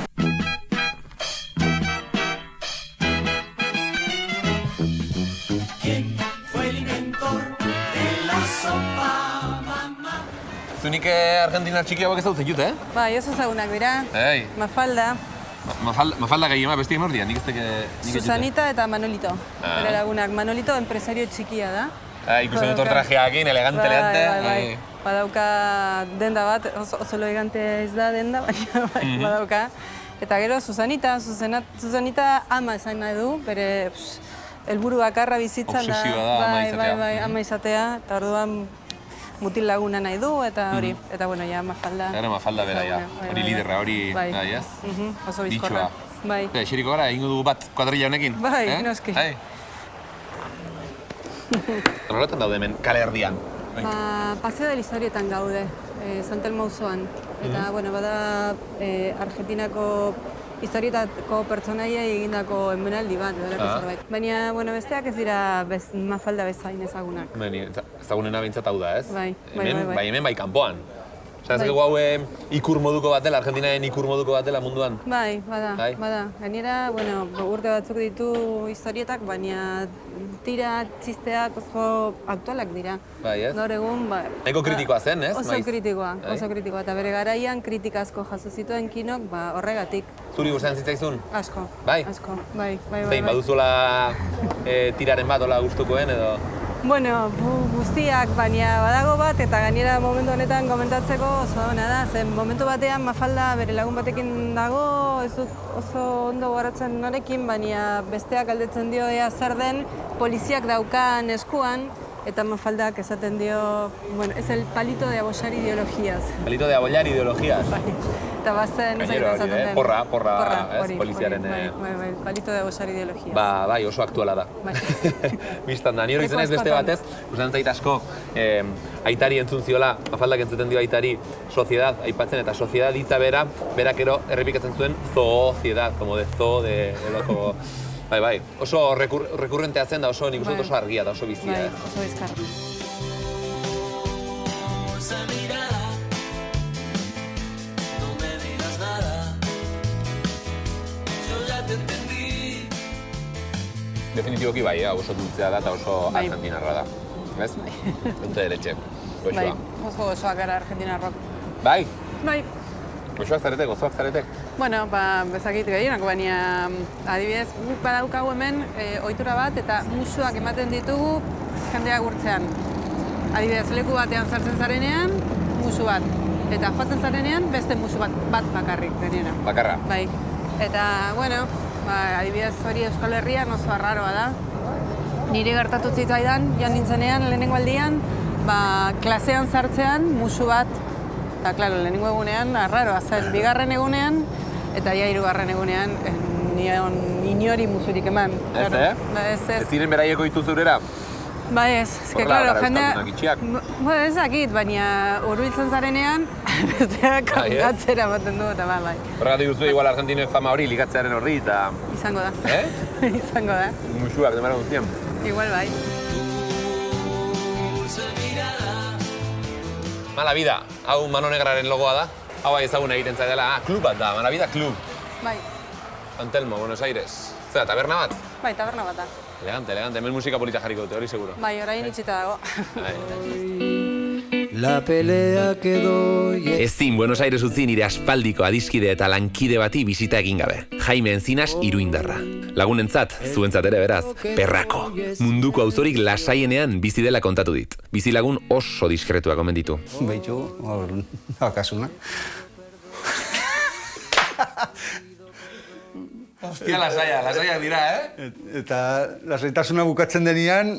Zunik argentinar txiki hauek ezautzen jut,
Bai, oso ezagunak dira. Mafalda.
Mafalda gehiema, besti emor dira, nik ez teke...
Susanita eta Manolito, bere lagunak. Manolito enpresario txikia da.
Ikusten dut trajeakin, elegante.
Bai. Badauka denda bat, oso elegante ez da denda, baina badauka. Eta gero Susanita ama esan nahi du, bere helburu bakarra bizitzan da.
Obsesioa da ama izatea.
Bai, ama izatea, eta orduan mutil laguna nahi du, eta hori, eta Mafalda.
Gara Mafalda bera, hori liderra, hori, ez?
Oso bizkorra. Bai.
Xeriko gara, egingo dugu bat kuadrilla honekin?
Bai, noski.
Horretan daude hemen, kale erdian?
Paseo del Historietan gaude, Sant Elmo auzoan. Eta, bada Argentinako historietako pertsonaia egindako emenaldi bat, edolako zerbait. Baina, besteak ez dira Mafalda bezain ezagunak.
Ezagunena behintzat hau da, ez?
Bai.
Hemen bai kanpoan. Zagazkego hau ikur moduko bat dela, Argentinaren ikur moduko bat dela munduan?
Bai, bada. Gainera, urte batzuk ditu historietak, baina tira, txisteak oso aktualak dira.
Bai, ez?
Gaur egun,
Nahiko kritikoa zen, ez?
Oso kritikoa. Eta bere garaian kritika asko jaso zituen Kinok, horregatik.
Zuri gustatzen zitzaizun?
Asko.
Bai?
Asko, bai.
Zein, baduzuela tiraren bat ola gustukoen edo?
Guztiak, baina badago bat, eta gainera momentu honetan komentatzeko oso ona da. Zen momentu batean Mafalda bere lagun batekin dago, ez dut oso ondo goratzen norekin, baina besteak galdetzen dio ea zer den poliziak daukan eskuan, eta Mafaldak esaten dio, es el palito de abollar ideologías.
Palito de abollar ideologías?
Bai. eta bazen
gainero hori, porra, ez, poliziaren...
Bai, balitu dago sari ideologia.
Bai, oso aktuala da. Bistan da, ni hori zenez beste batez, usan zait asko, aitari entzun ziola, afaldak entzuten dio aitari, soziedad, aipatzen, eta soziedad hitza berak ero errepikatzen zuen zoziedad, como de zo, de loco... Bai, oso rekurrentea zen da, oso nik uste oso argia da, oso bizia.
Bai, oso bizkarra.
Definitiboki bai, oso dultzea da eta oso argentinarra da. Ez? Dute deretxe.
Bai, oso gozoak gara argentinarrok.
Bai?
Bai.
Gozoak zarete, gozoak zarete?
Bueno, bezakit gehienak, baina adibidez, guk badaukagu hemen ohitura bat eta musuak ematen ditugu jendea gurtzean. Adibidez, leku batean sartzen zarenean, musu bat. Eta joaten zarenean, beste musu bat bakarrik denera.
Bakarra?
Bai. Eta, bueno, adibidez hori Euskal Herrian oso arraroa da. Niri gertatu zitzaidan, joan nintzenean lehenengo aldian, klasean sartzean musu bat. Eta, klaro, lehenengo egunean arraroa zen. Bigarren egunean, eta ja hirugarren egunean, inori musurik eman.
Ez ziren beraieko ditu zurera?
Bai ez, klaro, jendea... Ez dakit, baina hurbiltzen zarenean, besteak gatzera baten du, eta bai.
Horregatik duzu igual argentinoek fama hori, ligatzearen horri, eta...
Izango da. Izango da.
Musuak, demara guztien.
Igual bai.
Mala Vida, hau Mano Negraren logoa da. Hau ezaguna egiten zaidela, klub bat da, Mala Vida klub.
Bai.
San Telmo, Buenos Aires. Zera, taberna bat?
Bai, taberna bat da.
Elegante, hemen musika polita jarriko dute, hori seguro.
Bai, orain itxita dago.
La pelea quedó...
Ezin Buenos Aires utzi nire aspaldiko adiskide eta lankide bati bisita egin gabe. Jaime Encinas iruindarra. Lagunentzat, zuentzat ere beraz, perrako. Munduko auzorik lasaienean bizi dela kontatu dit. Bizilagun oso diskretuak omen ditu.
Beitu, hor, akasuna.
Hostia, lasaiak dira,
Eta lasaitasuna bukatzen denean,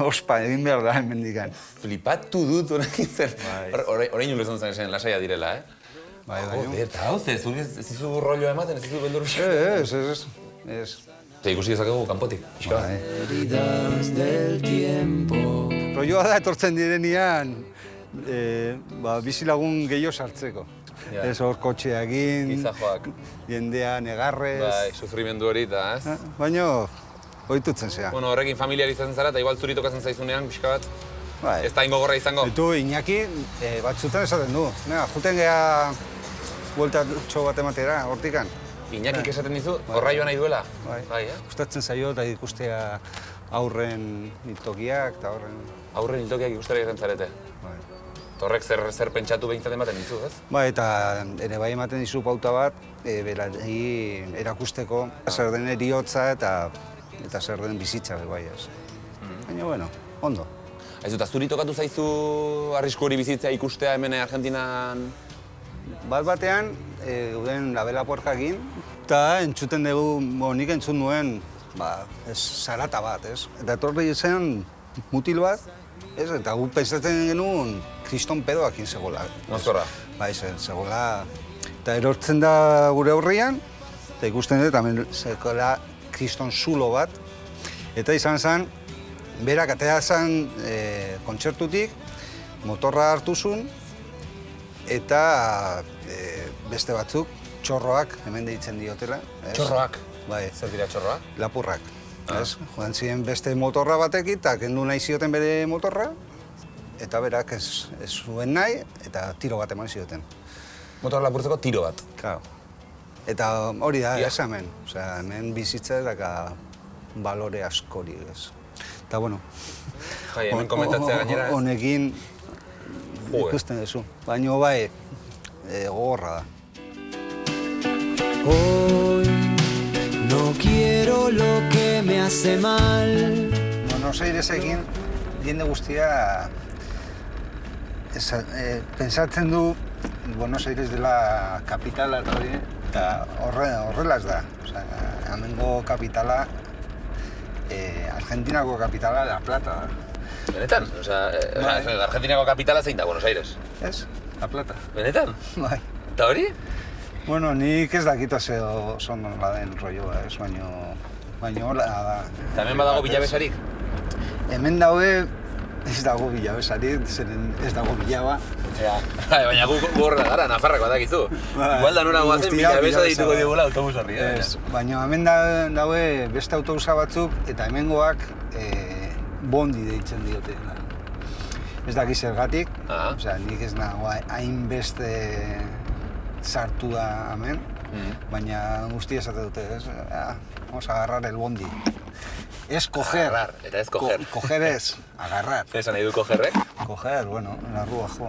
ospa, egin behar da, hemendikan.
Flipatu dut honekin zer. Orain nulu izan zen lasaia direla,
Bai.
Joder, eta hau, ez zizu rollo ematen, ez zizu beldur bizik.
Ez.
Eta ikusi ezakegu kanpotik, pixka.
Heridas del tiempo.
Rolloa da etortzen direnean, bizilagun gehiago sartzeko. Ez hor kotxea egin, jendea negarrez...
Bai, sufrimendu hori eta, ez?
Baina, ohitutzen zea.
Bueno, horrekin familiarizatzen zara eta igual zuri tokatzen zaizunean, pixka bat, ez da ingo gorra izango.
Etu, Iñaki, batzutan esaten du. Juten geha bueltatxo bat ematera, hortikan.
Iñakik esaten dizu, gorra joan nahi duela?
Bai, gustatzen zaio eta ikustea aurren hiltokiak eta horren...
Aurren hiltokiak ikustera egiten zarete?
Bai.
Horrek zer pentsatu behintzat ematen dizu, ez?
Ba, eta ere bai ematen dizu pauta bat, berari erakusteko zer den eriotza eta zer den bizitza bai ez. Baina, bueno, ondo.
Aizu, eta zuri tokatu zaizu arrisku hori bizitzea ikustea hemen Argentinan?
Bat-batean, euden labela porkakin, eta entzuten dugu, nik entzun nuen, zarata bat, ez? Eta etorri zen mutil bat, eta gu pensatzen genuen kriston pedoakin zegoela.
Mozkorra?
Bai, zegoela. Eta erortzen da gure aurrian, eta ikusten dut, hemen zegoela kriston zulo bat. Eta izan zen, berak atea zen kontzertutik, motorra hartu zuen, eta beste batzuk, txorroak, hemen deitzen diotela.
Txorroak?
Bai.
Zer dira txorroak?
Lapurrak. Joan ziren beste motorra batekin, eta kendu nahi zioten bere motorra, eta berak ez zuen nahi, eta tiro bat eman zioten.
Motorra lapurtzeko tiro bat?
Claro. Eta hori da, ez hemen. Osea, hemen bizitza daka balore askori, ez. Eta, bueno...
Jai, hemen komentatzea gainera, ez?
Honekin ikusten duzu. Baina bai, gogorra da.
No quiero lo que me hace mal.
Buenos Airesekin jende guztia pentsatzen du Buenos Aires dela kapitala eta horrelaz da. Hemengo kapitala, Argentinako kapitala La Plata da.
Benetan? Argentinako kapitala zein da Buenos Aires?
Ez, La Plata.
Benetan?
Bai.
Eta hori?
Bueno, nik ez dakita ze oso nola den rolloa, ez, baino hola da.
Eta hemen badago bilabesarik?
Hemen daude ez dago bilabesarik, zeren ez dago bilaba.
Baina gu horrela gara, Nafarrak badakizu. Igual da nora guazen bilabesa dituko digula autobus horri.
Baina hemen daude beste autobusa batzuk eta hemengoak bondi deitzen diote. Ez daki zergatik, nik ez nago hainbeste sartu da hemen, baina guzti esate dute, vamos a agarrar el bondi. Ez coger.
Agarrar, eta ez coger.
Coger ez, agarrar.
Zer esan nahi du cogerrek?
Coger, bueno, la rúa, jo.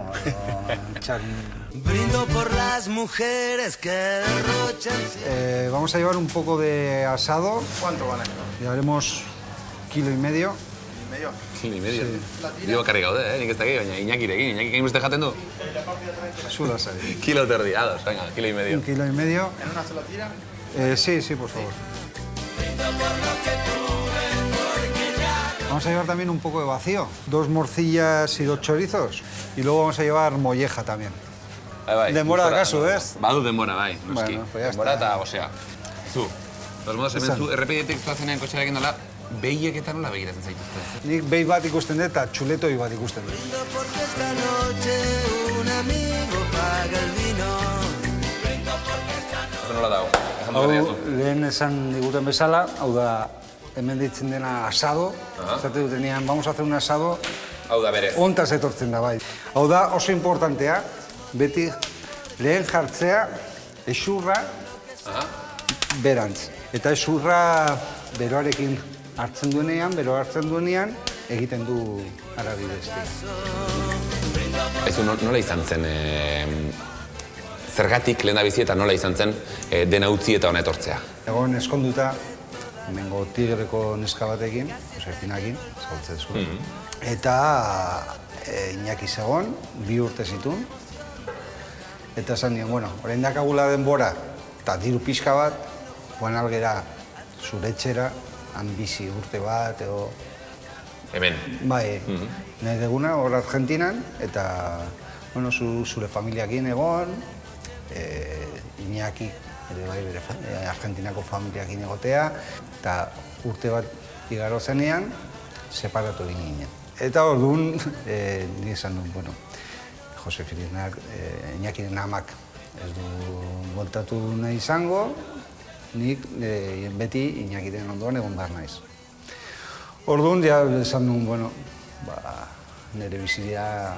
Brindo por las mujeres que derrochan.
Vamos a llevar un poco de asado.
¿Cuánto van a llevar?
Llevaremos 1,5 kilos.
Kilo y medio. Dio bakarrik gaude, nik ez dakit, baina Iñakirekin. Iñakik hain beste jaten du?
Suelo salir.
Kilo terdi, ados, venga, 1,5 kilos.
1,5 kilos.
¿En una sola tira?
Sí, por favor. Vamos a llevar también un poco de vacío. 2 morcillas y 2 chorizos. Y luego vamos a llevar molleja también. Denbora da kasu, ez?
Badu denbora, bai, noski. Denbora eta, osea, zu. Los modos, hemen zu errepidetik zuazenean kotxearekin dola, behiek eta nola begiratzen zaituzte?
Nik behi bat ikusten dut eta txuletoi bat ikusten dut.
Nola dago?
Hau, lehen esan diguten bezala, hau da, hemen ditzen dena asado. Zate dutenean, vamos a hacer un asado.
Hau da, berez.
Ontaz etortzen da, bai. Hau da, oso importantea, beti lehen jartzea, exurra berantz. Eta exurra beroarekin hartzen duenean, egiten du arabideztia.
Ezu, nola izan zen, zergatik lehen da bizi eta nola izan zen dena utzi eta hona etortzea?
Egon eskonduta, hemengo tigreko neska batekin, Josefinakin, zabaltzen zuen. Eta Iñaki zegoen, 2 urte zituen. Eta esan nien, bueno, orain dakagula denbora, eta diru pixka bat, joan algera zure etxera, han bizi urte bat, edo...
Hemen?
Bai, nahi deguna, hor Argentinan, eta, bueno, zure familiakin egon, Iñaki, ere bai, bere Argentinako familiakin egotea, eta urte bat igaro zenean, separatu egin ginen. Eta orduan, nik esan duen, bueno, Josefinaak, Iñakiren amak ez du voltatu nahi izango, nik beti Iñakiren ondoan egon behar naiz. Orduan, ja, esan duen, bueno, nire biziria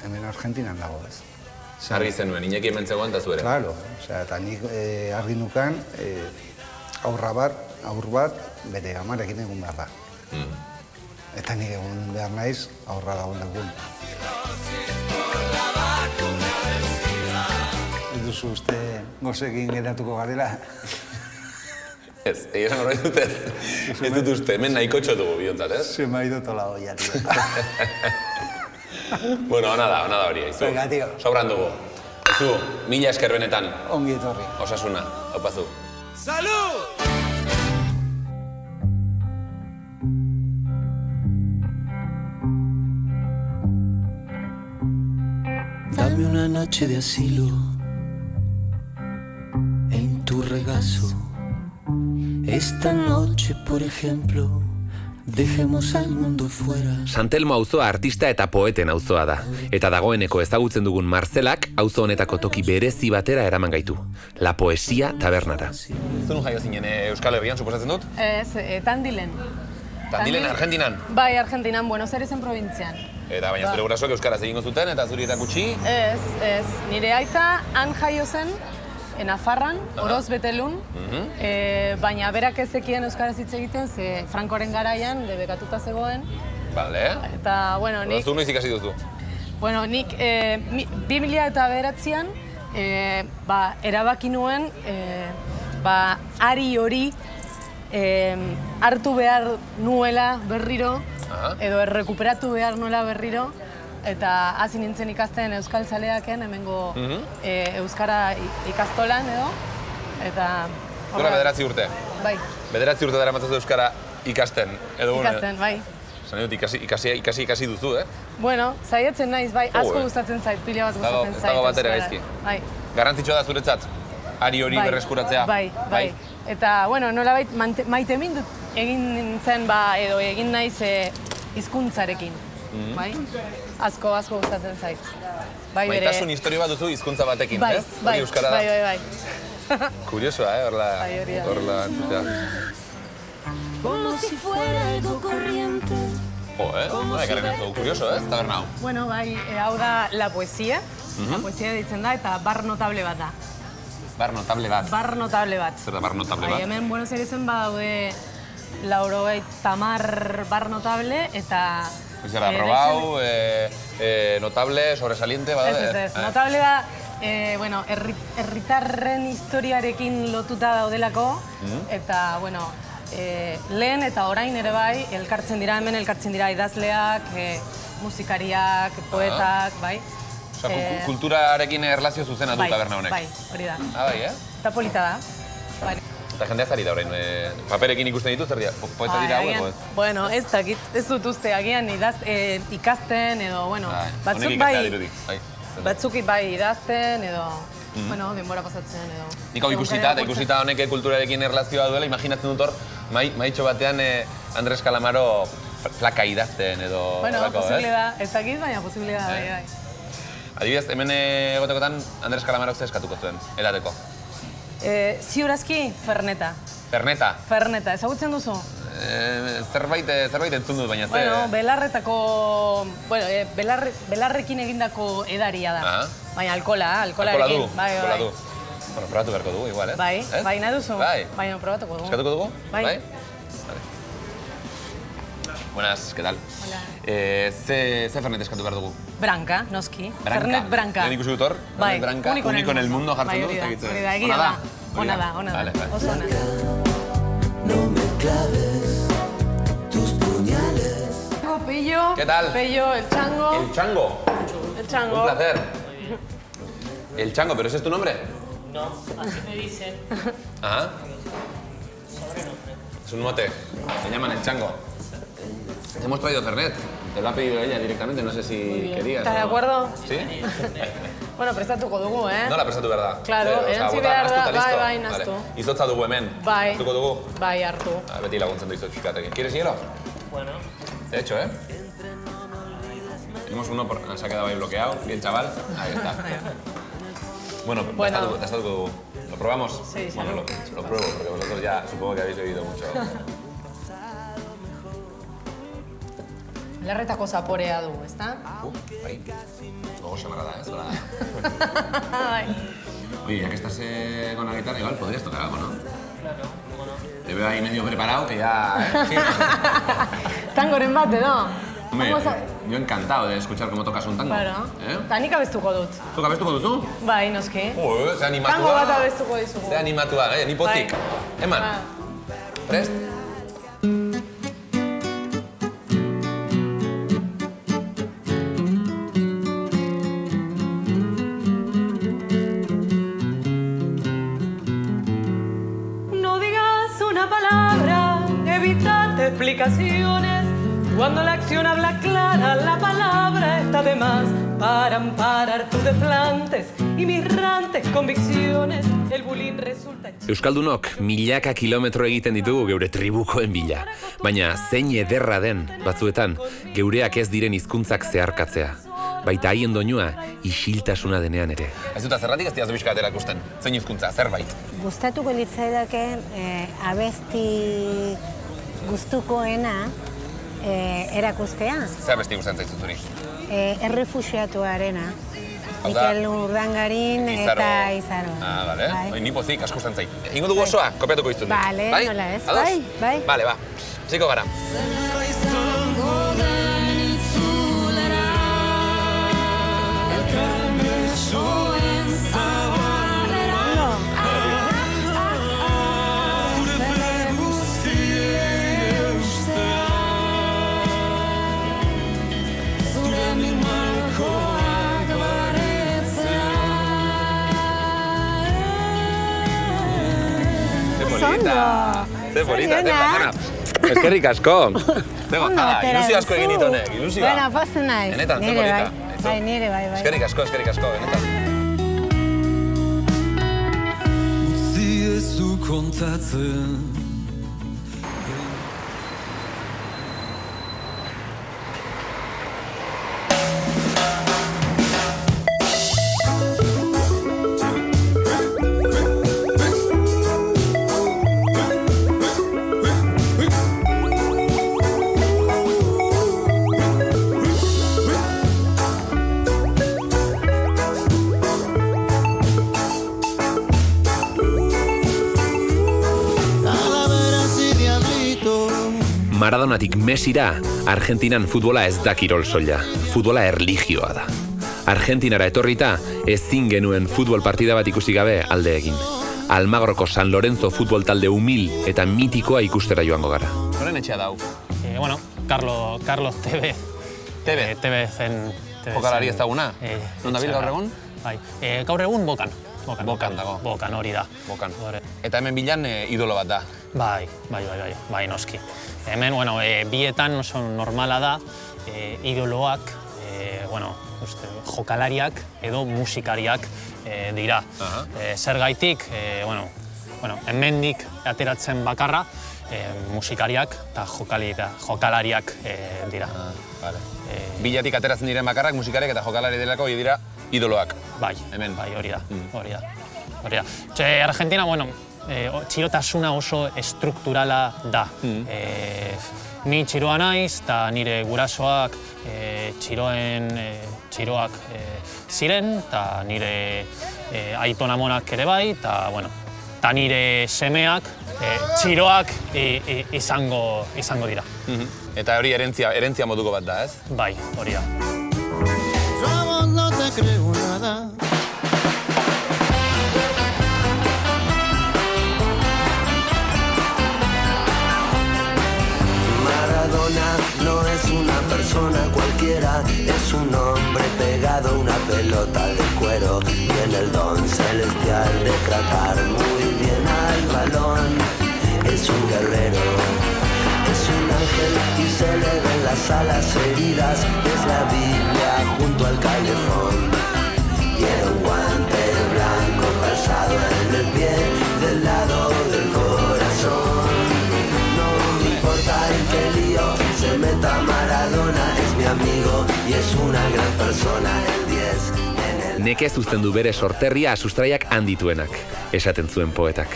hemen Argentinan dago, ez.
Argi zenuen, Iñaki hemen zegoen eta zuere?
Claro, eta nik argi nukan aurra bat, aur bat, bere amarekin egon behar da. Eta nik egon behar naiz, aurra dagoen lagun. Ez duzu uste gozekin geratuko garela?
Ez, esan horrein dut ez. Ez dut uste, hemen nahiko txotugu bihontzat, ez?
Se me ha ido tola olla, tío.
Bueno, ona da hori, aizu.
Venga, tío.
Sobran dugu. Aizu, 1000 esker benetan.
Ongi etorri.
Osasuna, aupazu.
¡Salud!
Dame una noche de asilo en tu regazo. Esta noche, por ejemplo, dejemos al mundo fuera.
Santelmo auzoa artista eta poeten auzoa da. Eta dagoeneko ezagutzen dugun Marcelak auzo honetako toki berezi batera eraman gaitu. La Poesia Tabernara.
Zunun jaio zinen Euskal Herrian, suposatzen dut?
Ez, Tandilen.
Tandilen, Argentinan?
Bai, Argentinan, Buenos Airesen probintzian.
Eta baina zure gurasoak euskaraz egingo zuten eta zuri eta gutxi?
Ez. Nire aita han jaio zen, Nafarran, Oroz Betelun, baina berak ez zekien euskaraz hitz egiten, ze Frankoren garaian debekatuta zegoen.
Bale.
Eta, bueno, nik...
Zu noiz ikasi duzu?
Bueno, nik 2009an erabaki nuen ari hori hartu behar nuela berriro, edo errekuperatu behar nuela berriro, eta hasi nintzen ikasten Euskal Zaleaken, hemengo Euskara ikastolan edo, eta...
Dura 9 urte?
Bai.
9 urte dara matzazu Euskara ikasten, edo...
Ikasten, bai.
Zan dut, ikasi duzu,
Bueno, saiatzen naiz, bai, asko gustatzen zait, pila bat gustatzen zait.
Ez dago batera gaizki.
Bai.
Garrantzitsua da zuretzat, ari hori berreskuratzea.
Bai. Eta, bueno, nolabait maitemindu egin nintzen, edo egin naiz hizkuntzarekin. Bai? Asko gustatzen zait.
Maitasun historio bat duzu hizkuntza batekin, ez?
Bai.
Kuriosoa, horrela entzutea.
Como si fuera algo corriente.
Ekarri nintzen, kurioso, ez? Tabernau.
Bueno, hau da la poesia. La poesia ditzen da, eta bar notable bat da.
Bar notable bat?
Bar notable bat.
Zer da bar notable bat?
Hemen Buenos Airesen badaude 90 bar notable, eta...
Zer da, probau, notable, sobresaliente, badaude?
Ez. Notable da, herritarren historiarekin lotuta daudelako, eta, lehen eta orain ere bai, elkartzen dira idazleak, musikariak, poetak, bai.
Kulturarekin erlazio zuzena du taberna honek.
Bai, hori da.
Bai,
Eta polita da.
Eta jendea zari da orain, paperekin ikusten ditu, zer dira, poeta dira haueko ez?
Bueno, ez dakit, ez dut uste, agian ikasten edo, batzuk bai idazten edo, denbora pasatzen edo...
Nik hau ikusita honek kulturarekin erlazioa duela, imaginatzen dut hor, maitxo batean Andres Calamaro flaka idazten edo...
Bueno, posible da, ez dakit, baina posible da, bai.
Adibidez, hemen egotekotan Andres Calamarok ze eskatuko zuen, edateko?
Ziurazki, Ferneta.
Ferneta?
Ferneta, ezagutzen duzu?
Zerbait entzun dut, baina ze...
Bueno, belarretako... Belarrekin egindako edaria da. Baina alkolarekin.
Alkola du. Bueno, probatu beharko dugu, igual, ez?
Bai, nahi duzu? Bai. Baina probatuko dugu.
Eskatuko dugu?
Bai.
Buenas, ¿qué tal?
Hola.
Ze Fernet eskatu behar dugu?
Branca, noski. Fernet Branca.
Lehen ikusi dut hor?
Bai,
único en el mundo jartzen du?
Hori da, egia da. Ona da. Oso ona.
No me claves tus puñales.
Pello.
¿Qué tal?
Pello, el chango.
¿El chango?
El chango.
Un placer. El chango, ¿pero ese es tu nombre?
No, así me dicen.
Ajá. Es un mote. Me llaman el chango. Hemos traído Fernet. Te lo ha pedido ella directamente, no sé si querías.
¿Estás de acuerdo?
¿Sí?
Bueno, prestatuko dugu,
Nola prestatu behar da?
Claro, erantzi behar da, bai, naztu.
Izotza dugu hemen.
Bai.
Hartuko dugu?
Bai, hartu.
Beti laguntzen du izotz pixkatekin. ¿Quieres hielo?
Bueno.
De hecho, Tenemos uno, se ha quedado ahí bloqueado, y el chaval, ahí está. Bueno, dastatuko dugu. ¿Lo probamos?
Sí,
bueno, lo pruebo, porque vosotros ya supongo que habéis oído mucho.
Belarretako zaporea du, ezta?
Bai. Luego samarada, sola.
Bai.
Oye, ya que estás con la guitarra, igual podrías tocar algo, ¿no?
Claro, ¿cómo no?
Te veo ahí medio preparado, que ya...
Tangoren bat, edo?
Hombre, yo encantado de escuchar cómo tocas un tango.
Claro. Eta nik abestuko dut.
Zuk abestuko duzu?
Bai, noski.
Ze animatua.
Tango bat abestuko dizugu.
Ze animatua, ni pozik. Eman. Prest?
Explicaciones. Cuando la acción habla clara, la palabra está de más para amparar tus desplantes y mis rantes convicciones. El bullying resulta...
Euskaldunok milaka kilometro egiten ditugu geure tribukoen bila. Baina zein ederra den, batzuetan, geureak ez diren hizkuntzak zeharkatzea. Baita haien doinua, isiltasuna denean ere.
Ez dut, zerratik ez diaz bizka atera ikusten? Zein hizkuntza, zerbait?
Gustatuko litzaidake abesti gustukoena erakustea.
Zer abesti gustatzen zaizu zuri?
Errefuxiatuarena. Mikel Urdangarin eta Izaro.
Bale. Ni pozik, asko gustatzen zait. Egingo dugu osoa, kopiatuko iztu.
Bale, nola ez. Bai.
Bale, ba. Ziko gara. Ze bonita, eskerrik asko. Ze gozada, ilusio asko egin ditu honek, ilusioa.
Bueno, posten naiz.
Benetan, ze bonita.
Bai, nire bai.
Eskerrik asko, benetan.
kontatzen.
Maradonatik Messira, Argentinan futbola ez da kirol soila, futbola erlijioa da. Argentinara etorrita, ezin genuen futbol partida bat ikusi gabe alde egin. Almagroko San Lorenzo futbol talde humil eta mitikoa ikustera joango gara.
Noren etxea dau?
Bueno, Carlos Tevez.
Tevez?
Tevezen.
Jokalari ezaguna? Non dabil gaur egun?
Bai, gaur egun Bokan.
Bokan dago.
Bokan hori da.
Bokan. Eta hemen bilan idolo bat da?
Bai, noski. Hemen, bietan oso normala da, idoloak, jokalariak edo musikariak dira. Zergaitik, hemendik ateratzen bakarra, musikariak eta jokalariak dira.
Bilatik ateratzen diren bakarrak, musikariak eta jokalari delako dira idoloak.
Bai, hori da. Argentina, txirotasuna oso estrukturala da. Ni txiroa naiz, eta nire gurasoak txiroak ziren, eta nire aitona amonak ere bai, eta nire semeak txiroak izango dira.
Eta hori herentzia moduko bat da, ez?
Bai, hori da.
No te creo nada.
Maradona no es una persona cualquiera, es un hombre pegado a una pelota de cuero. Tiene el don celestial de tratar muy bien al balón. Es un guerrero, es un ángel y se le ven las alas heridas. Es la Biblia junto al calefón. Tiene un guante blanco calzado en el pie del lado del corazón. No importa en qué lío se meta Maradona, es mi amigo y es una gran persona. El 10 en el...
Nekez uzten du bere sorterria sustraiak handituenak, esaten zuen poetak.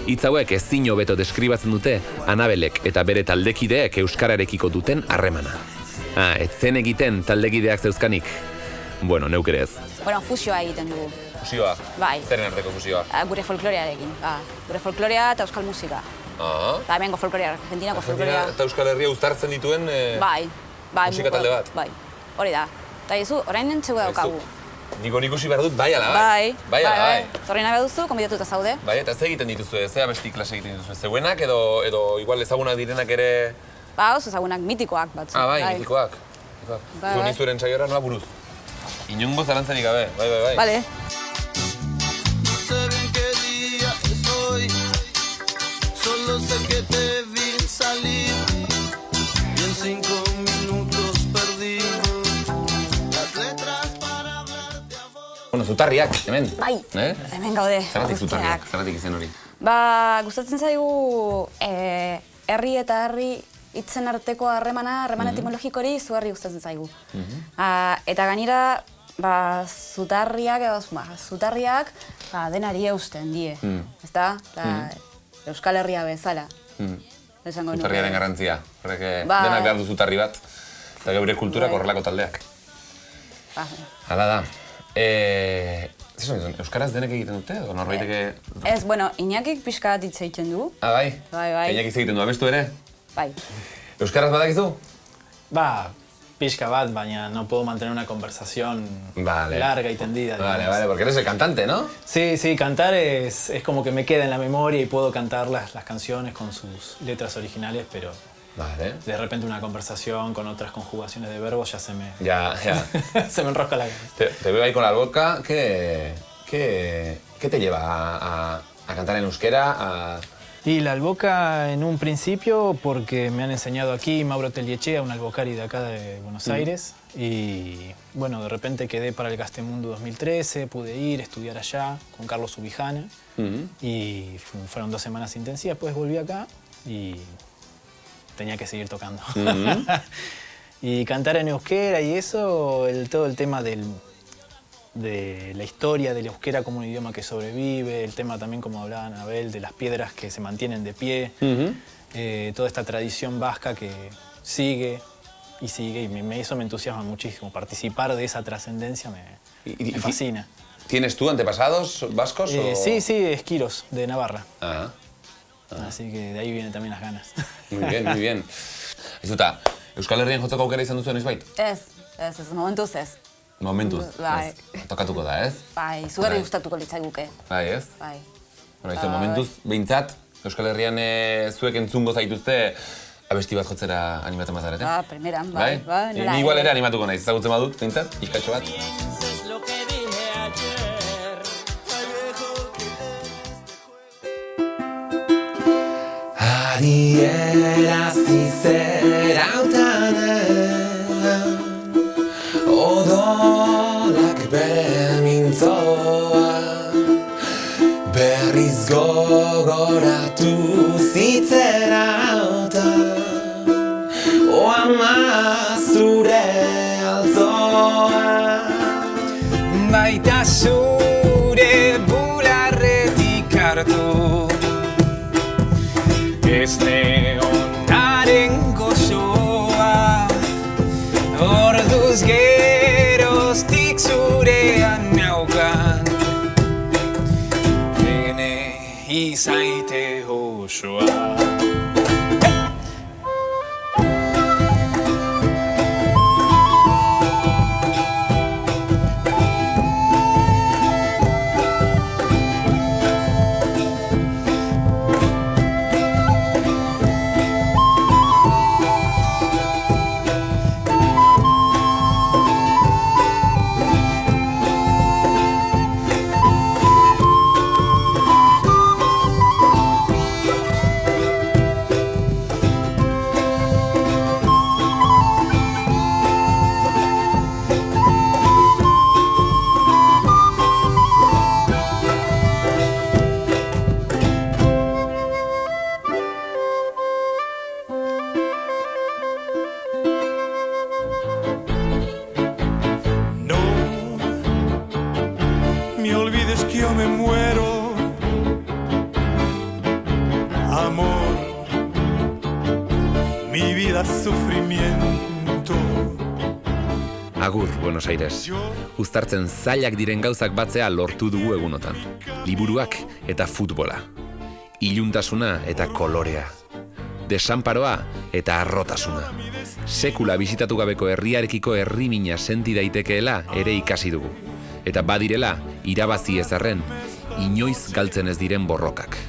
Hitz hauek ezin hobeto deskribatzen dute Anabelek eta bere taldekideek euskararekiko duten harremana. Ez zen egiten taldekideak zeuzkanik? Bueno, neuk ere ez.
Fusioa egiten dugu.
Fusioa?
Bai.
Zeren arteko fusioa?
Gure folklorearekin. Gure folklorea eta euskal musika. Eta hemengo folklorea, Argentinako folklorea.
Eta Euskal Herria uztartzen dituen musika talde bat?
Bai, hori da. Eta izu, orain nentzegu daukagu.
Niko ikusi behar dut, bai ala bai. Bai.
Zorri nahi duzu, konbidatuta zaude.
Bai, eta ze egiten dituzue, ze abesti klase egiten dituzue? Zeuenak edo igual ezagunak direnak ere...
Oso ezagunak, mitikoak batzu.
Bai, mitikoak. Zuen izuren saiora nola buruz. Inongo zarantzanik gabe, bai.
Vale.
sé bien qué día es hoy, solo sé que te vi salir y en 5 minutos perdí las letras para hablarte a vos.
Bueno, zutarriak, hemen.
Bai, hemen gaude.
Zergatik zutarriak, zergatik izen hori?
Gustatzen zaigu herri eta herri hitzen arteko harreman etimologiko hori izugarri gustatzen zaigu. Eta gainera, zutarriak denari eusten die, ezta? Euskal Herria bezala.
Zutarriaren garrantzia, horrek denak behar du zutarri bat, eta geure kulturak horrelako taldeak. Hala da. Euskaraz denek egiten dute, edo norbaiteke...
Ez, bueno, Iñakik pixka bat hitz egiten du.
Bai?
Bai.
Iñakik egiten du, abestu ere?
Bai.
Euskaraz badakizu?
Pixka bat, baina no puedo mantener una conversación larga y tendida.
Vale, porque eres el cantante, ¿no?
Sí, cantar es como que me queda en la memoria y puedo cantar las canciones con sus letras originales, pero de repente una conversación con otras conjugaciones de verbos ya se me...
Ya.
se me enrosca la cabeza.
Te veo ahí con la boca. ¿Qué te lleva a cantar en euskera,
Y la alboca en un principio porque me han enseñado aquí Mauro Telliechea, un albocari de acá de Buenos Aires. Y bueno, de repente quedé para el Gastemundo 2013, pude ir, estudiar allá con Carlos Subijana. Y fueron 2 semanas intensivas, después volví acá y tenía que seguir tocando. Y cantar en euskera y eso, todo el tema de la historia del euskera como un idioma que sobrevive, el tema también, como hablaba Anabel, de las piedras que se mantienen de pie, toda esta tradición vasca que sigue y sigue, y eso me entusiasma muchísimo. Participar de esa trascendencia me fascina.
¿Tienes tú antepasados vascos?
Sí, esquiros, de Navarra. Así que de ahí vienen también las ganas.
Muy bien, muy bien. Aizuta, Euskal Herrian jotzeko aukera izan duzu noizbait?
Ez, momentuz ez.
Momentuz?
Bai.
Tokatuko da, ez?
Bai, zugarri gustatuko litzaiguke.
Bai, ez?
Bai.
Bueno, momentuz, behintzat, Euskal Herrian zuek entzungo zaituzte abesti bat jotzera animatzen bazarete?
Primeran, bai.
Ni igual ere animatuko naiz, ezagutzen badut, behintzat, pixkatxo bat.
Adierazi zerautan odolak bere mintzoa berriz gogoratu zitzerautan o ama zure altzoa baita zure bularretik hartu Esne onaren gozoa orduz geroztik zurean naukan Ene izaite osoa
Agur, Buenos Aires. Uztartzen zailak diren gauzak batzea lortu dugu egunotan. Liburuak eta futbola. Iluntasuna eta kolorea. Desanparoa eta arrotasuna. Sekula bisitatu gabeko herriarekiko herrimina senti daitekeela ere ikasi dugu. Eta badirela, irabazi ezarren, inoiz galtzen ez diren borrokak.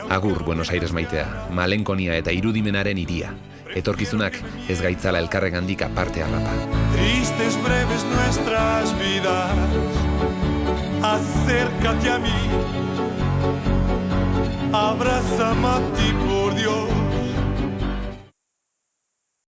Agur, Buenos Aires maitea, malenkonia eta irudimenaren hiria. Etorkizunak ez gaitzala elkarrengandik aparte harrapa.
Tristes breves nuestras vidas, acércate a mí, abrázame a ti por Dios,